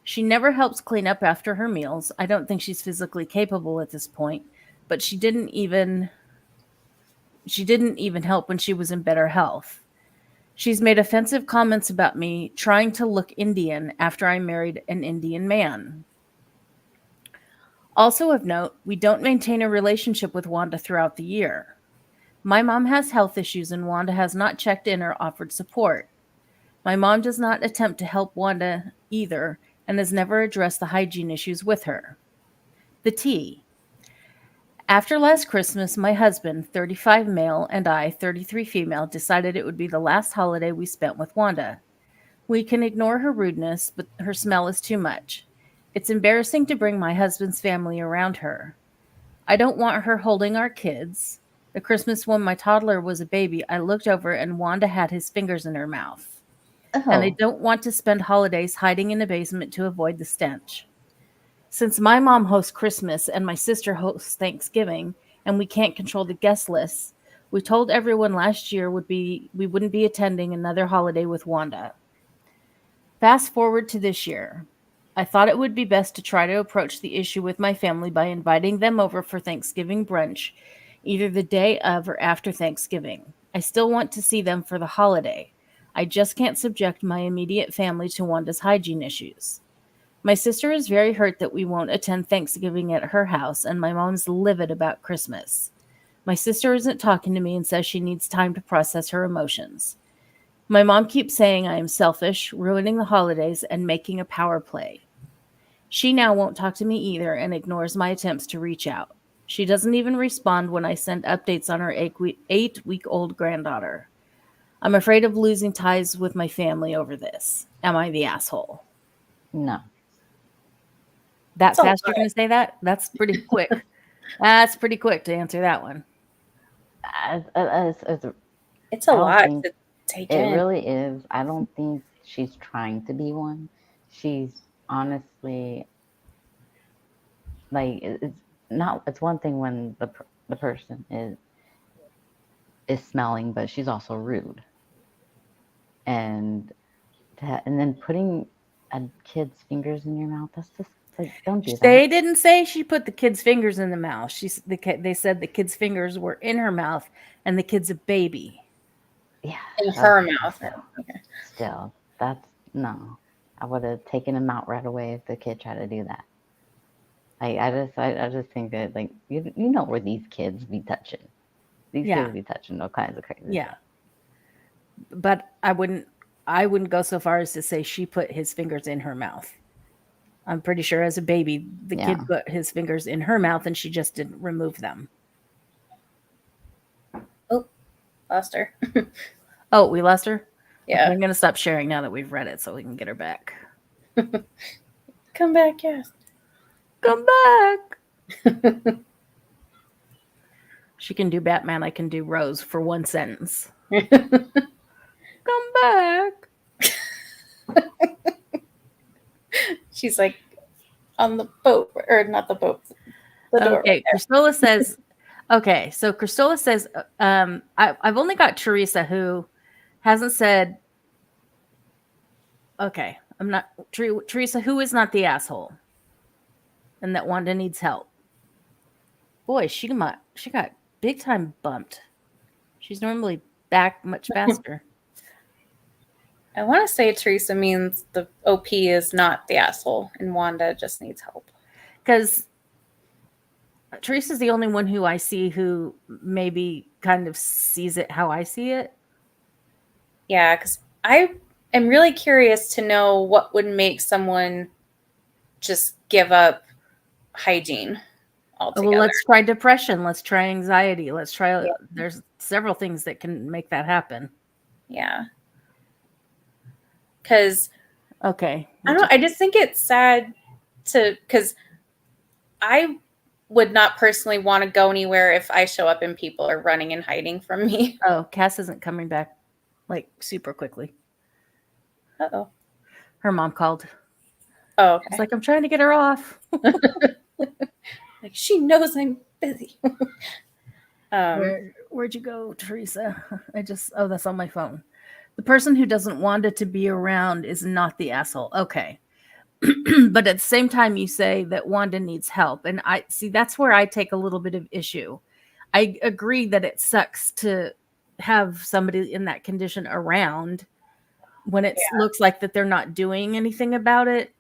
She never helps clean up after her meals. I don't think she's physically capable at this point, but she didn't even help when she was in better health. She's made offensive comments about me trying to look Indian after I married an Indian man. Also of note, we don't maintain a relationship with Wanda throughout the year. My mom has health issues and Wanda has not checked in or offered support. My mom does not attempt to help Wanda either and has never addressed the hygiene issues with her. The tea. After last Christmas, my husband, 35 male, and I, 33 female, decided it would be the last holiday we spent with Wanda. We can ignore her rudeness, but her smell is too much. It's embarrassing to bring my husband's family around her. I don't want her holding our kids. The Christmas when my toddler was a baby, I looked over and Wanda had his fingers in her mouth. And I don't want to spend holidays hiding in a basement to avoid the stench. Since my mom hosts Christmas and my sister hosts Thanksgiving, and we can't control the guest lists, we told everyone last year we wouldn't be attending another holiday with Wanda. Fast forward to this year. I thought it would be best to try to approach the issue with my family by inviting them over for Thanksgiving brunch, either the day of or after Thanksgiving. I still want to see them for the holiday. I just can't subject my immediate family to Wanda's hygiene issues. My sister is very hurt that we won't attend Thanksgiving at her house, and my mom's livid about Christmas. My sister isn't talking to me and says she needs time to process her emotions. My mom keeps saying I am selfish, ruining the holidays, and making a power play. She now won't talk to me either and ignores my attempts to reach out. She doesn't even respond when I send updates on her 8-week-old granddaughter. I'm afraid of losing ties with my family over this. Am I the asshole? No. That fast you're going to say that? That's pretty quick. That's pretty quick to answer that one. It's a lot to take in. It really is. I don't think she's trying to be one. She's honestly, like, it's not. It's one thing when the person is smelling, but she's also rude. And then putting a kid's fingers in your mouth, that's just like, don't do that. They didn't say she put the kid's fingers in the mouth. They said the kid's fingers were in her mouth and the kid's a baby. Yeah. In her mouth. Still, that's no. I would have taken him out right away if the kid tried to do that. I just think that, like, you know where these kids be touching. These kids be touching all kinds of crazy stuff. But I wouldn't go so far as to say she put his fingers in her mouth. I'm pretty sure as a baby, the kid put his fingers in her mouth and she just didn't remove them. Oh, lost her. Oh, we lost her? Yeah. I'm going to stop sharing now that we've read it so we can get her back. Come back, yes. Come back. She can do Batman. I can do Rose for one sentence. Come back. She's like on the boat, or not the boat. The door. Okay, Christola says. Okay, so Christola says, I've only got Teresa who hasn't said. Okay, I'm not Teresa who is not the asshole, and that Wanda needs help. Boy, she got big time bumped. She's normally back much faster. I want to say Teresa means the OP is not the asshole and Wanda just needs help. Because Teresa's the only one who I see who maybe kind of sees it how I see it. Yeah, because I am really curious to know what would make someone just give up hygiene altogether. Well, let's try depression. Let's try anxiety. Let's try. Yeah. There's several things that can make that happen. Yeah. Because okay, I just think it's sad because I would not personally want to go anywhere if I show up and people are running and hiding from me. Oh, Cass isn't coming back like super quickly. Uh-oh. Her mom called. Oh, okay. It's like, I'm trying to get her off. Like, she knows I'm busy. Where'd you go, Teresa? That's on my phone. The person who doesn't want it to be around is not the asshole. Okay. But at the same time, you say that Wanda needs help. And I see that's where I take a little bit of issue. I agree that it sucks to have somebody in that condition around when it looks like that they're not doing anything about it.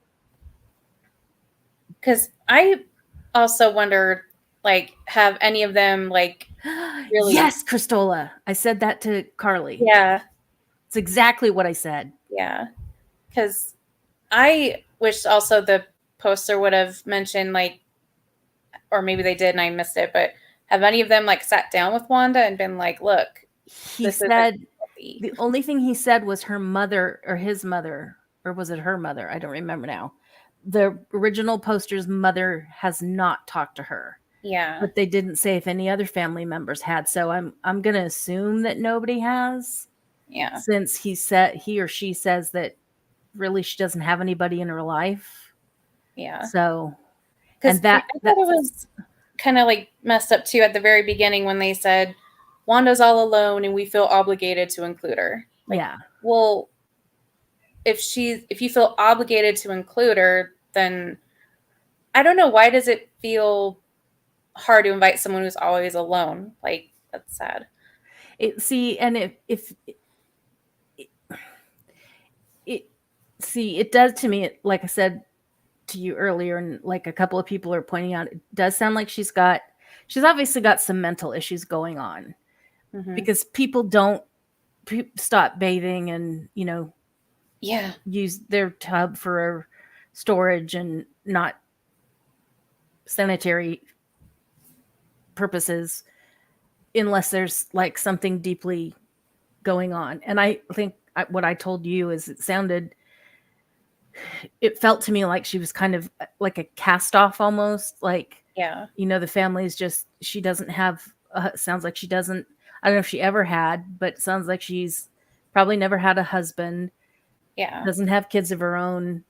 Because I also wonder, like, have any of them, like, really... Yes, Christola. I said that to Carly. Yeah. It's exactly what I said. Yeah. Because I wish also the poster would have mentioned, like, or maybe they did and I missed it, but have any of them, like, sat down with Wanda and been like, look, he said the only thing he said was her mother or his mother, or was it her mother? I don't remember now. The original poster's mother has not talked to her. Yeah. But they didn't say if any other family members had. So I'm going to assume that nobody has. Yeah. Since he or she says that really she doesn't have anybody in her life. Yeah. So, and I thought it was kind of like messed up too at the very beginning when they said Wanda's all alone and we feel obligated to include her. Like, yeah. Well, if you feel obligated to include her, then I don't know, why does it feel hard to invite someone who's always alone? Like, that's sad. It does to me, like I said to you earlier, and like a couple of people are pointing out, it does sound like she's got she's obviously got some mental issues going on because people don't stop bathing and, use their tub for storage and not sanitary purposes unless there's like something deeply going on. And I think what I told you is it felt to me like she was kind of like a cast off almost, like, the family is just, she doesn't have, sounds like she doesn't, I don't know if she ever had, but it sounds like she's probably never had a husband, doesn't have kids of her own.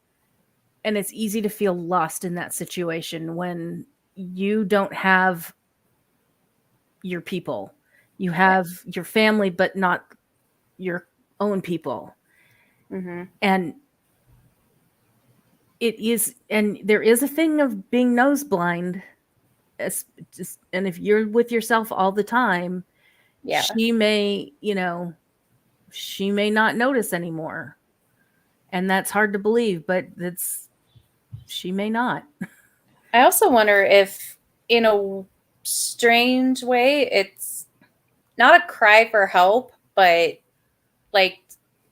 And it's easy to feel lost in that situation when you don't have your people. You have your family, but not your own people. And it is, and there is a thing of being nose blind. And if you're with yourself all the time, she may not notice anymore. And that's hard to believe, but she may not. I also wonder if, in a strange way, it's not a cry for help, but like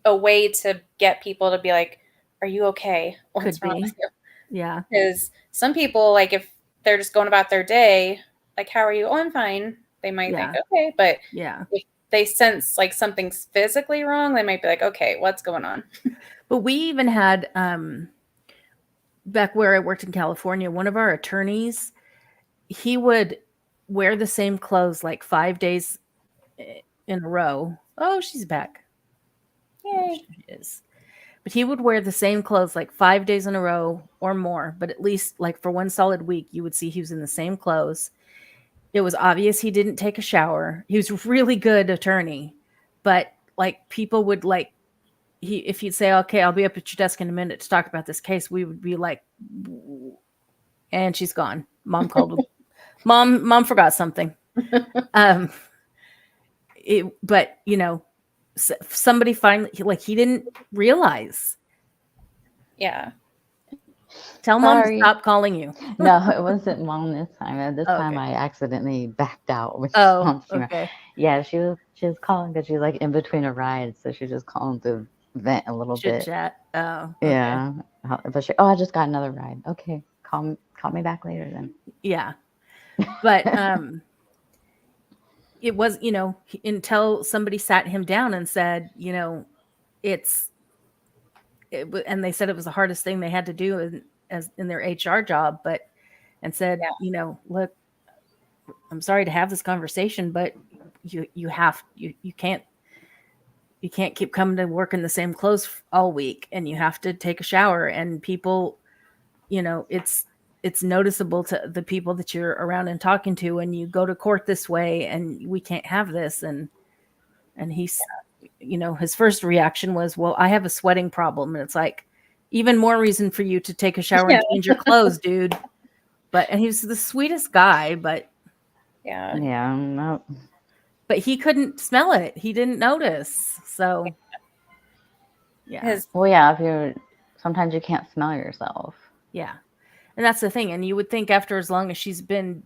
a way to get people to be like, are you okay? What's wrong with you? Yeah. Because some people, like, if they're just going about their day, like, how are you? Oh, I'm fine. They might think, okay. But if they sense like something's physically wrong, they might be like, okay, what's going on? But we even had, back where I worked in California, one of our attorneys, he would wear the same clothes like 5 days in a row. Oh, she's back. Yay. She is. But he would wear the same clothes like 5 days in a row or more, but at least like for one solid week, you would see he was in the same clothes. It was obvious he didn't take a shower. He was a really good attorney, but like people would like, if he'd say, okay, I'll be up at your desk in a minute to talk about this case, we would be like, and she's gone. Mom called. Mom forgot something. But somebody finally, like, he didn't realize. Yeah. Tell Mom to stop calling you. No, it wasn't Mom this time. This time I accidentally backed out. Okay. Yeah, she was calling because she's like in between a ride, so she's just calling to vent a little bit. Chat. Oh, okay. Yeah. But I just got another ride. Okay, call me back later then. Yeah, but it was, until somebody sat him down and said, and they said it was the hardest thing they had to do in their HR job, and said, look, I'm sorry to have this conversation, but you can't keep coming to work in the same clothes all week, and you have to take a shower, and people, it's noticeable to the people that you're around and talking to, and you go to court this way, and we can't have this. And he's, his first reaction was, well, I have a sweating problem. And it's like, even more reason for you to take a shower and change your clothes, dude. And he was the sweetest guy, but no. But he couldn't smell it. He didn't notice. So sometimes you can't smell yourself. Yeah. And that's the thing. And you would think after as long as she's been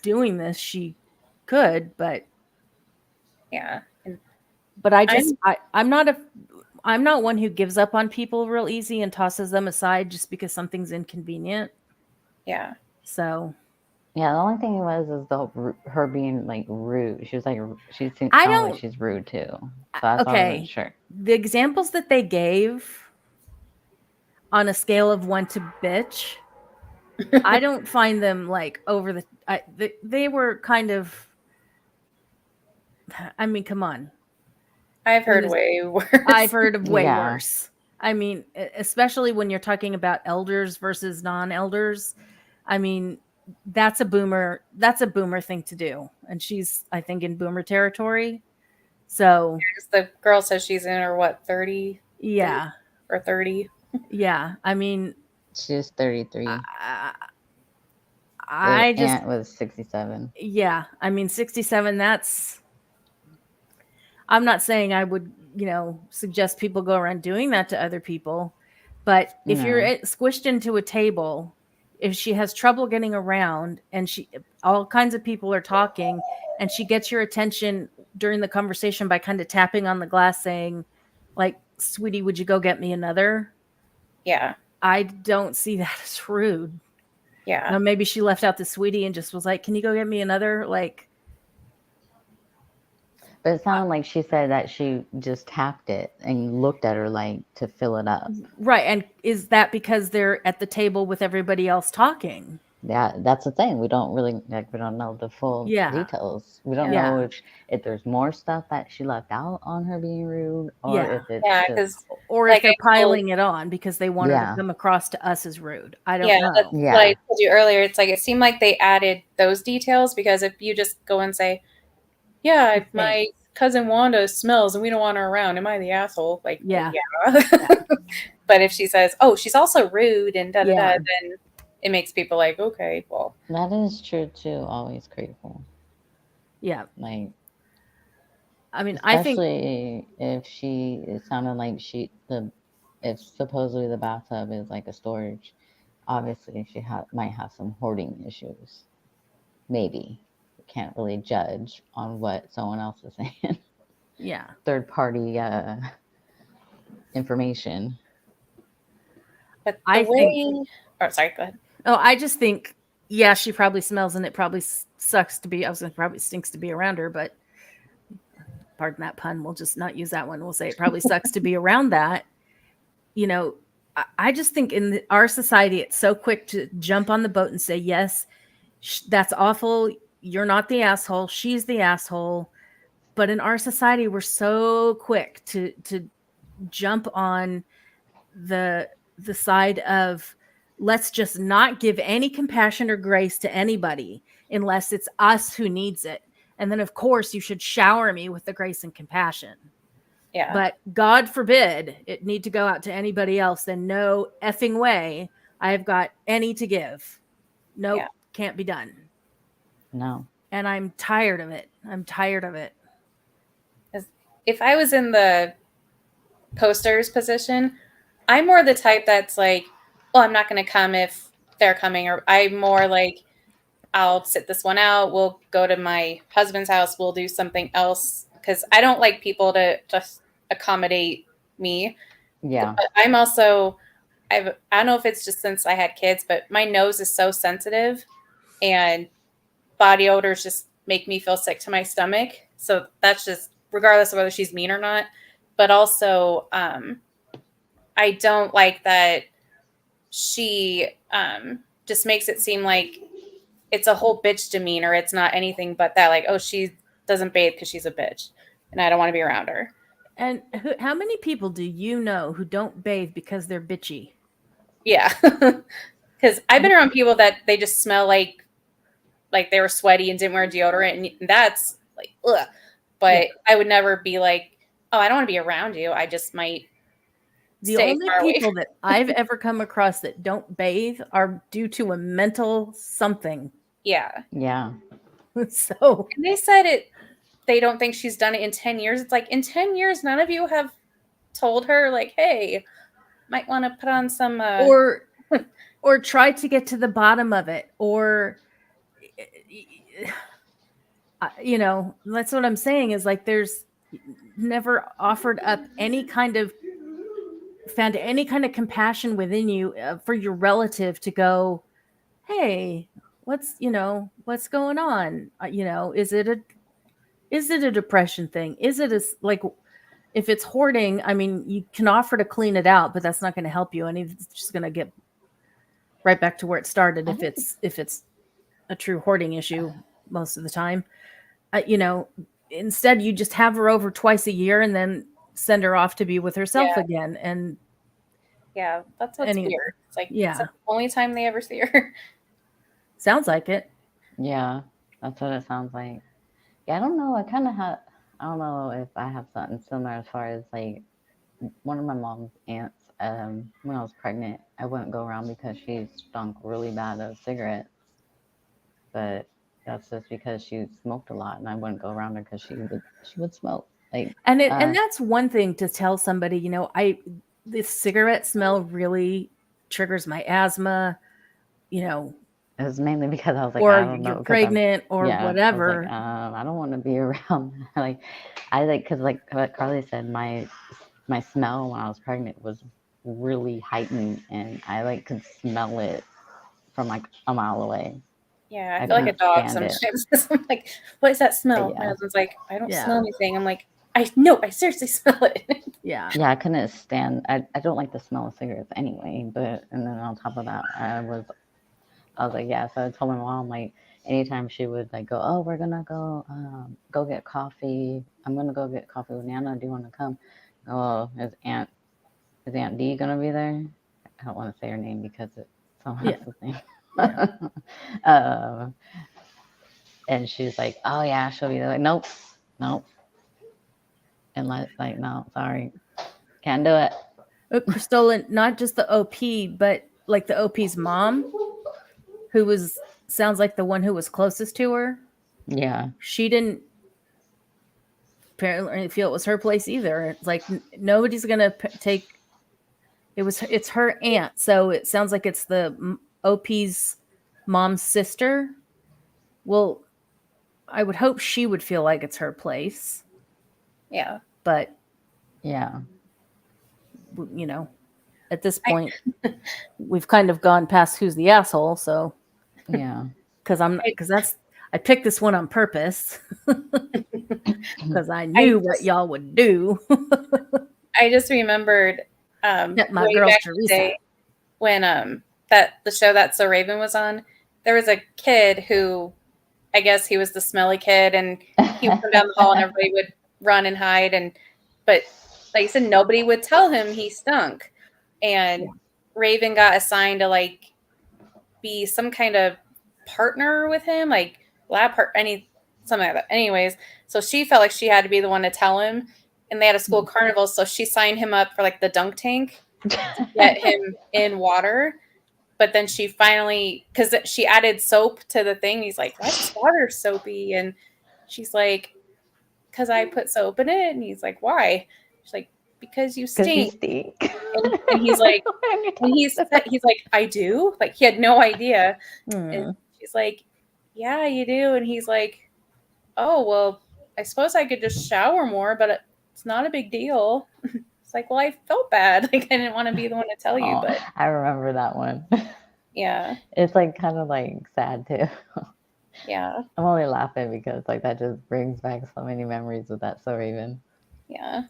doing this, she could, but but I'm not one who gives up on people real easy and tosses them aside just because something's inconvenient. Yeah. So. Yeah, the only thing was her being like rude. She was like, she seems like she's rude too. So that's all I wasn't sure. The examples that they gave on a scale of 1 to bitch, I don't find them like over the. They were kind of. I mean, come on. I've heard way worse. I've heard of way worse. I mean, especially when you're talking about elders versus non-elders. I mean, that's a boomer thing to do. And she's, I think, in boomer territory. So the girl says she's in her 30? Yeah. Or 30. Yeah. I mean, she's 33. Aunt was 67. Yeah. I mean, 67, I'm not saying I would, suggest people go around doing that to other people, but if you're squished into a table if she has trouble getting around and all kinds of people are talking and she gets your attention during the conversation by kind of tapping on the glass saying like, sweetie, would you go get me another? Yeah. I don't see that as rude. Yeah. Now, maybe she left out the sweetie and just was like, can you go get me another? Like, but it sounded like she said that she just tapped it and you looked at her like to fill it up. Right. And is that because they're at the table with everybody else talking? Yeah, that's the thing. We don't really we don't know the full details. We don't know if there's more stuff that she left out on her being rude, or if it's just, or if they're piling it on because they want her to come across to us as rude. I don't know. That's what I told you earlier. It's like it seemed like they added those details because if you just go and say, "Yeah, my cousin Wanda smells and we don't want her around," am I the asshole? Like, yeah. But if she says, "Oh, she's also rude," and da da da, then it makes people like, okay, well. That is true too. Always grateful. Yeah. Like, I mean, especially if it sounded like if supposedly the bathtub is like a storage, obviously she might have some hoarding issues. Maybe. Can't really judge on what someone else is saying. Yeah. Third party information. But sorry, go ahead. Oh, I just think, yeah, she probably smells and it probably sucks to be, probably stinks to be around her, but pardon that pun, we'll just not use that one. We'll say it probably sucks to be around that. You know, I just think in our society, it's so quick to jump on the boat and say, yes, that's awful. You're not the asshole. She's the asshole. But in our society, we're so quick to jump on the side of, let's just not give any compassion or grace to anybody unless it's us who needs it. And then, of course, you should shower me with the grace and compassion. Yeah. But God forbid it need to go out to anybody else. Then no effing way I've got any to give. Nope, can't be done. No. And I'm tired of it. If I was in the poster's position, I'm more the type that's like, well, I'm not going to come if they're coming, or I'm more like, I'll sit this one out. We'll go to my husband's house. We'll do something else because I don't like people to just accommodate me. Yeah. But I'm also, I don't know if it's just since I had kids, but my nose is so sensitive and body odors just make me feel sick to my stomach. So that's just regardless of whether she's mean or not. But also, I don't like that she just makes it seem like it's a whole bitch demeanor. It's not anything but that, like, oh, she doesn't bathe because she's a bitch and I don't want to be around her. And how many people do you know who don't bathe because they're bitchy? Yeah. Because I've been around people that they just smell like they were sweaty and didn't wear deodorant, and that's like, ugh. But I would never be like, oh, I don't want to be around you. I just might. The only people that I've ever come across that don't bathe are due to a mental something. Yeah. Yeah. So. And they said they don't think she's done it in 10 years. It's like, in 10 years, none of you have told her, like, hey, might want to put on some. Or try to get to the bottom of it. Or, you know, that's what I'm saying is like, there's never offered up found any kind of compassion within you for your relative to go, hey, what's going on? Is it a depression thing? Is it like, if it's hoarding, I mean, you can offer to clean it out, but that's not going to help you. And it's just going to get right back to where it started. If it's a true hoarding issue most of the time, instead you just have her over twice a year and then send her off to be with herself again. And that's what's weird. It's like, it's the only time they ever see her. Sounds like it. Yeah, that's what it sounds like. Yeah, I don't know. I don't know if I have something similar as far as like one of my mom's aunts. When I was pregnant, I wouldn't go around because she stunk really bad of cigarettes. But that's just because she smoked a lot, and I wouldn't go around her because she would smoke. Like, and that's one thing to tell somebody. The cigarette smell really triggers my asthma. It was mainly because I was like, or I don't know, you're pregnant or whatever. I was like, I don't want to be around that. Like, because like what Carly said, my smell when I was pregnant was really heightened, and I could smell it from like a mile away. Yeah, I feel like a dog sometimes. I'm like, what is that smell? My husband's like, I don't smell anything. I'm like, I seriously smell it. Yeah, I couldn't stand. I don't like the smell of cigarettes anyway. But and then on top of that, I was like, yeah. So I told my mom, like, anytime she would like go, oh, we're gonna go get coffee. I'm gonna go get coffee with Nana. Do you want to come? Oh, is Aunt D gonna be there? I don't want to say her name because it's someone else's name. Yeah. And she's like, oh yeah, she'll be there. Like, nope. And like, no, sorry, can't do it. Crystal, not just the OP, but like the OP's mom, who sounds like the one who was closest to her. Yeah. She didn't apparently feel it was her place either. It's like nobody's gonna take. It's her aunt, so it sounds like it's the OP's mom's sister. Well, I would hope she would feel like it's her place. Yeah. But yeah, at this point, we've kind of gone past who's the asshole. So yeah, because I picked this one on purpose because I knew what y'all would do. I just remembered my girl Teresa when that the show that So Raven was on. There was a kid who, I guess he was the smelly kid, and he would come down the hall, and everybody would run and hide. But like I said, nobody would tell him he stunk, and Raven got assigned to like be some kind of partner with him, like something like that. Anyways, so she felt like she had to be the one to tell him, and they had a school carnival, so she signed him up for like the dunk tank to get him in water. But then she finally, because she added soap to the thing, he's like, why is this water soapy? And she's like, because I put soap in it. And he's like, why? She's like, because you stink. And he's like, he's like, I do? Like, he had no idea. And she's like, yeah, you do. And he's like, oh, well, I suppose I could just shower more, but it's not a big deal. It's like, well, I felt bad. Like, I didn't want to be the one to tell you, but I remember that one. Yeah. It's like kind of like sad too. Yeah. I'm only laughing because like that just brings back so many memories with that So Raven. Yeah.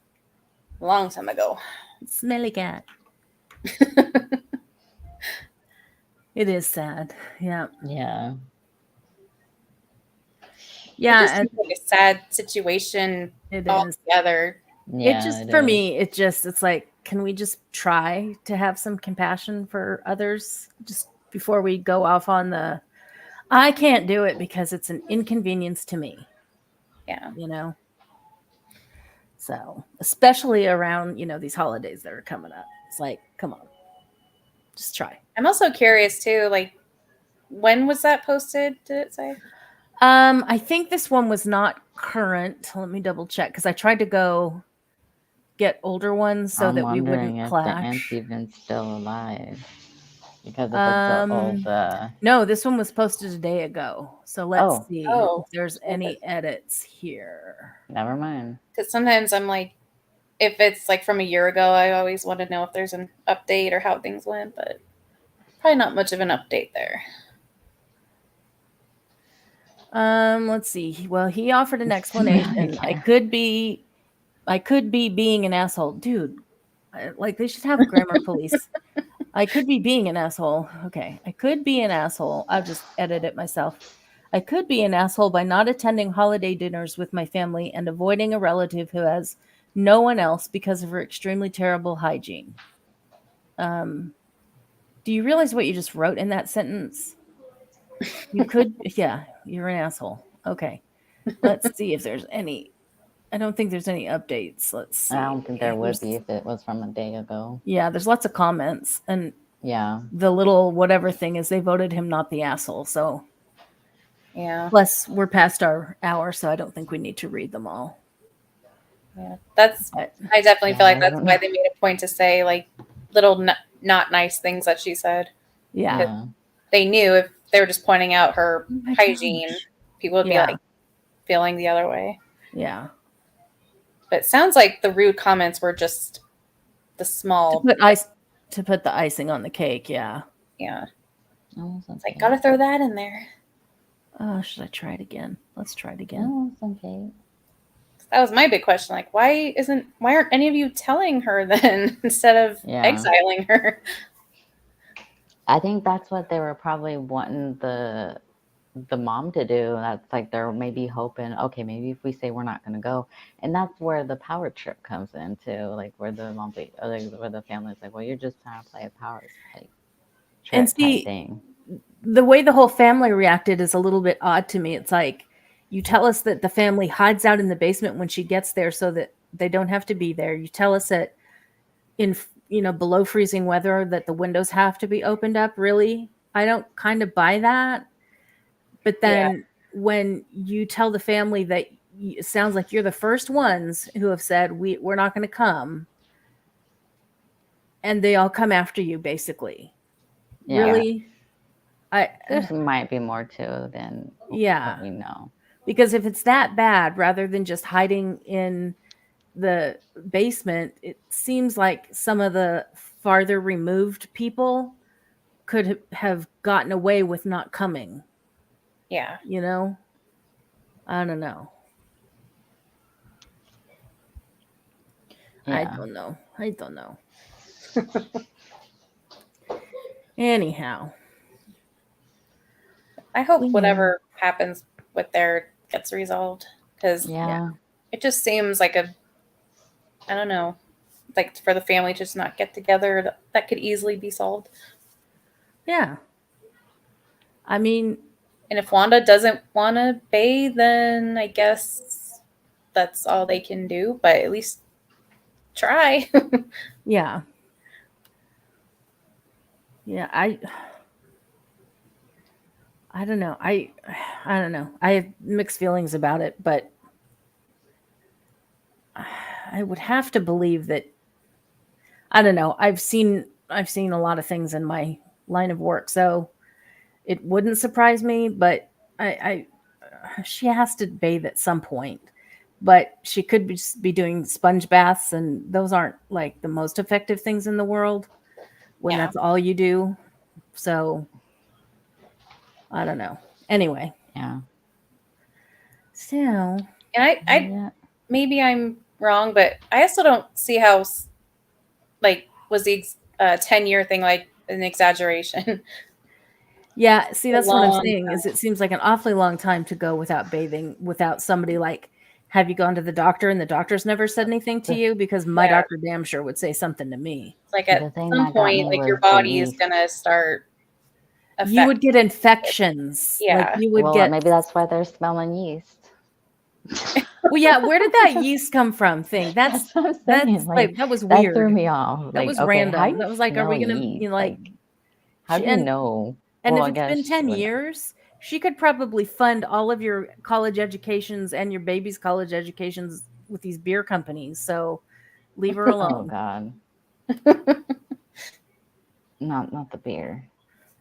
Long time ago. Smelly cat. It is sad. Yeah. Yeah. Yeah. It's like a sad situation altogether. Yeah, it just, for me, it's like, can we just try to have some compassion for others just before we go off on I can't do it because it's an inconvenience to me. Yeah. So, especially around, these holidays that are coming up. It's like, come on, just try. I'm also curious too, like, when was that posted? Did it say? I think this one was not current. Let me double check because I tried to go get older ones so that we wouldn't clash. The aunt's even still alive because if it's so old. No, this one was posted a day ago. So let's see if there's any edits here. Never mind. Because sometimes I'm like, if it's like from a year ago, I always want to know if there's an update or how things went, but probably not much of an update there. Let's see. Well, he offered an explanation. I could be being an asshole. Dude, like they should have a grammar police. I could be being an asshole. Okay. I could be an asshole. I'll just edit it myself. I could be an asshole by not attending holiday dinners with my family and avoiding a relative who has no one else because of her extremely terrible hygiene. Do you realize what you just wrote in that sentence? You could, yeah, you're an asshole. Okay. Let's see if there's any. I don't think there's any updates. Let's see. I don't think there would be if it was from a day ago. Yeah, there's lots of comments. And yeah, the little whatever thing is they voted him not the asshole. So yeah. Plus, we're past our hour, so I don't think we need to read them all. Yeah, I definitely feel like that's why they made a point to say like little not nice things that she said. Yeah. they knew if they were just pointing out her my hygiene, gosh. people would be like feeling the other way. Yeah. But it sounds like the rude comments were just the small to put the icing on the cake. Yeah. Yeah. Oh, it's like, gotta throw that in there. Oh, should I try it again? Let's try it again. Oh, some cake. That was my big question. Like, why aren't any of you telling her then instead of exiling her? I think that's what they were probably wanting the mom to do. That's like they're maybe hoping, okay, maybe if we say we're not going to go, and that's where the power trip comes into, like where the mom, where the family's like, well, you're just trying to play a power trip and see, type thing. The way the whole family reacted is a little bit odd to me. It's like you tell us that the family hides out in the basement when she gets there so that they don't have to be there. You tell us that in below freezing weather that the windows have to be opened up. Really, I don't kind of buy that. But then when you tell the family that it sounds like you're the first ones who have said we're not going to come, and they all come after you, basically. Yeah. Really, there might be more too than what we know. Because if it's that bad, rather than just hiding in the basement, it seems like some of the farther removed people could have gotten away with not coming. Yeah. I don't know. Yeah. I don't know. Anyhow. I hope whatever happens with there gets resolved. Because it just seems like I don't know, like for the family to just not get together, that could easily be solved. Yeah. I mean, and if Wanda doesn't want to bathe, then I guess that's all they can do, but at least try. Yeah. Yeah, I don't know. I don't know. I have mixed feelings about it, but I would have to believe that. I don't know. I've seen a lot of things in my line of work, so it wouldn't surprise me. But she has to bathe at some point. But she could be doing sponge baths, and those aren't like the most effective things in the world when that's all you do. So I don't know. Anyway. Yeah. So. And I maybe I'm wrong, but I also don't see how, like, was the 10-year thing like an exaggeration? Yeah, see, that's what I'm saying. Is it seems like an awfully long time to go without bathing, without somebody like, have you gone to the doctor and the doctor's never said anything to you? Because my doctor damn sure would say something to me. Like at some point, like your body is gonna start. You would get infections. Yeah, like you would get. Maybe that's why they're smelling yeast. Well, yeah. Where did that yeast come from? That's what I'm saying. Like, that was weird. That threw me off. That was random. That was like, are we gonna like? How do you know? And if it's been 10 years, she could probably fund all of your college educations and your baby's college educations with these beer companies. So leave her alone. Oh God. Not the beer.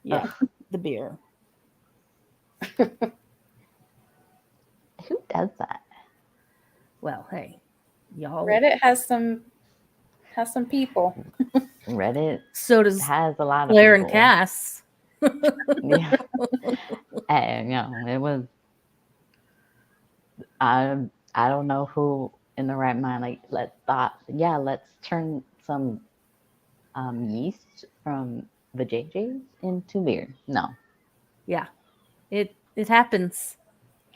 Yeah, the beer. Who does that? Well, hey, y'all. Reddit has some people. Reddit has a lot of Blair people. And Cass. Yeah. And it was. I don't know who in the right mind let's turn some yeast from the JJ's into beer. No. Yeah, it happens.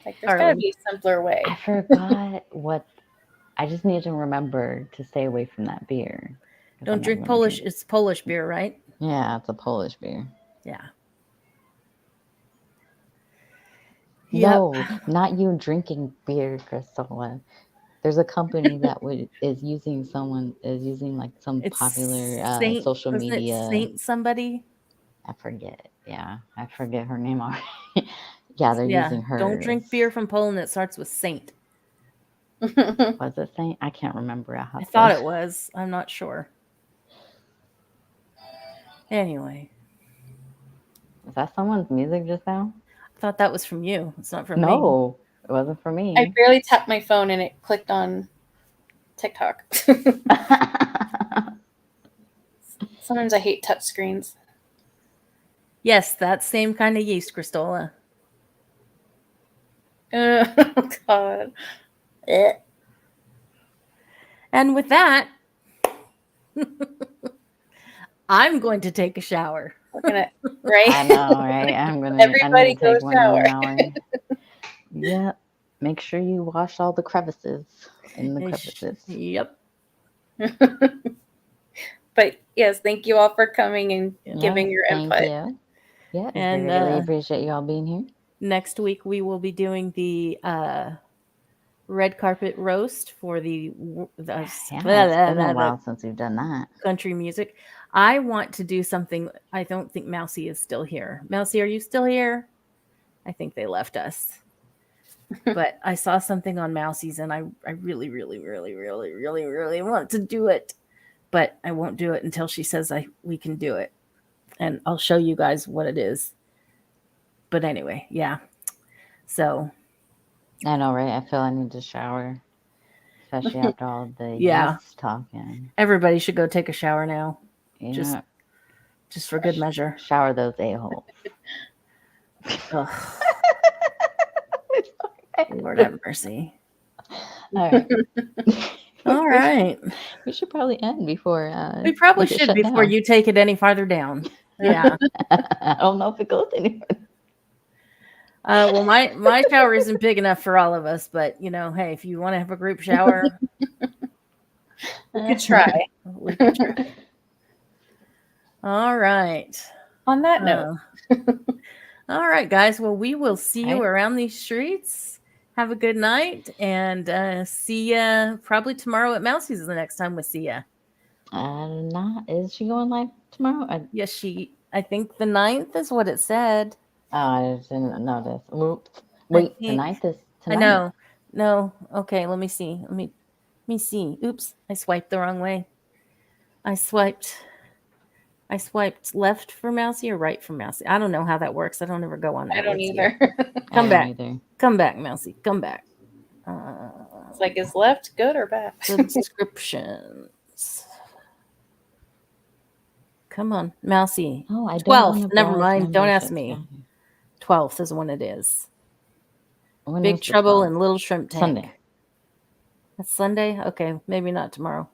Like there's gotta be a simpler way. I forgot what. I just need to remember to stay away from that beer. Don't drink Polish. It's Polish beer, right? Yeah, it's a Polish beer. Yeah. No, not you drinking beer, Crystal. There's a company that is using like some popular social media. Saint somebody. I forget. Yeah, I forget her name already. Yeah, they're using her. Don't drink beer from Poland that starts with Saint. Was it Saint? I can't remember. I thought it was. I'm not sure. Anyway. Is that someone's music just now? I thought that was from you. It's not from me. No, it wasn't for me. I barely tapped my phone and it clicked on TikTok. Sometimes I hate touch screens. Yes, that same kind of yeast, Cristola. Oh, God. And with that, I'm going to take a shower. Right? I know, right? I'm gonna take one in an hour. Yeah. Make sure you wash all the crevices in the crevices. Yep. But yes, thank you all for coming and giving your input. Thank you. Yeah, and we really appreciate you all being here. Next week we will be doing the red carpet roast for it's been a while since we've done that. Country music. I want to do something. I don't think Mousy is still here. Mousy, are you still here? I think they left us. But I saw something on Mousy's and I really, really, really, really, really, really want to do it. But I won't do it until she says we can do it. And I'll show you guys what it is. But anyway, yeah. So. I know, right? I feel I need to shower. Especially after all the guests talking. Everybody should go take a shower now. Yeah. Just for good measure. Shower those a-holes. Lord have mercy. All right. All right. We should probably end before. We probably should before you take it any farther down. Yeah. I don't know if it goes anywhere. Well, my shower isn't big enough for all of us, but hey, if you want to have a group shower, we could try. All right. On that note. All right, guys. Well, we will see you around these streets. Have a good night, and see ya probably tomorrow at Mousy's the next time we see ya. Is she going live tomorrow? Yes, I think the 9th is what it said. Oh, I didn't notice. Oops. Wait, the 9th is tonight. I know. No. Okay, let me see. Let me see. Oops, I swiped the wrong way. I swiped left for Mousy or right for Mousy. I don't know how that works. I don't ever go on that. I don't either. Come back. Come back, Mousy. Come back. It's like, is left good or bad? Subscriptions. Come on, Mousy. Oh, I 12th. Never mind. Don't ask me. 12th is when it is. Big Trouble in Little Shrimp Tank. Sunday. That's Sunday? Okay, maybe not tomorrow.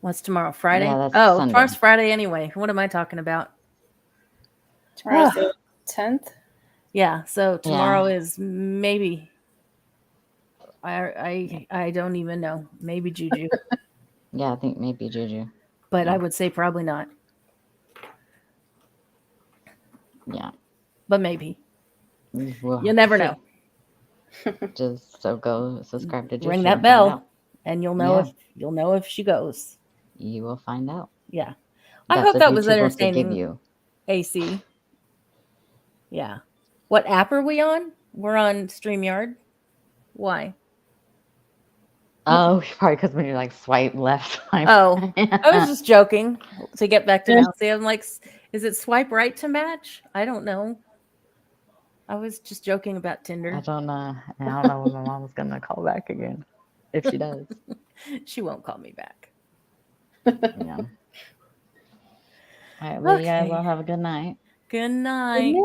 What's tomorrow? Friday? Yeah, that's Sunday. Tomorrow's Friday anyway. What am I talking about? Tomorrow's the 10th? Yeah, so tomorrow is maybe. I don't even know. Maybe Juju. Yeah, I think maybe Juju. But I would say probably not. Yeah. But maybe. You never know. Just so go subscribe to Juju. Ring that bell and you'll know if she goes. You will find out. Yeah. I hope that was entertaining. AC. Yeah. What app are we on? We're on StreamYard. Why? Oh, probably because when you're like swipe left. I was just joking to get back to Mousy. I'm like, is it swipe right to match? I don't know. I was just joking about Tinder. I don't know. I don't know when my mom's gonna call back again. If she does. She won't call me back. Yeah. All right, well, you guys all have a good night. Good night.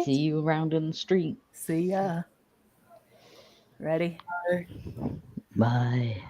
See you around in the street. See ya. Ready? Bye.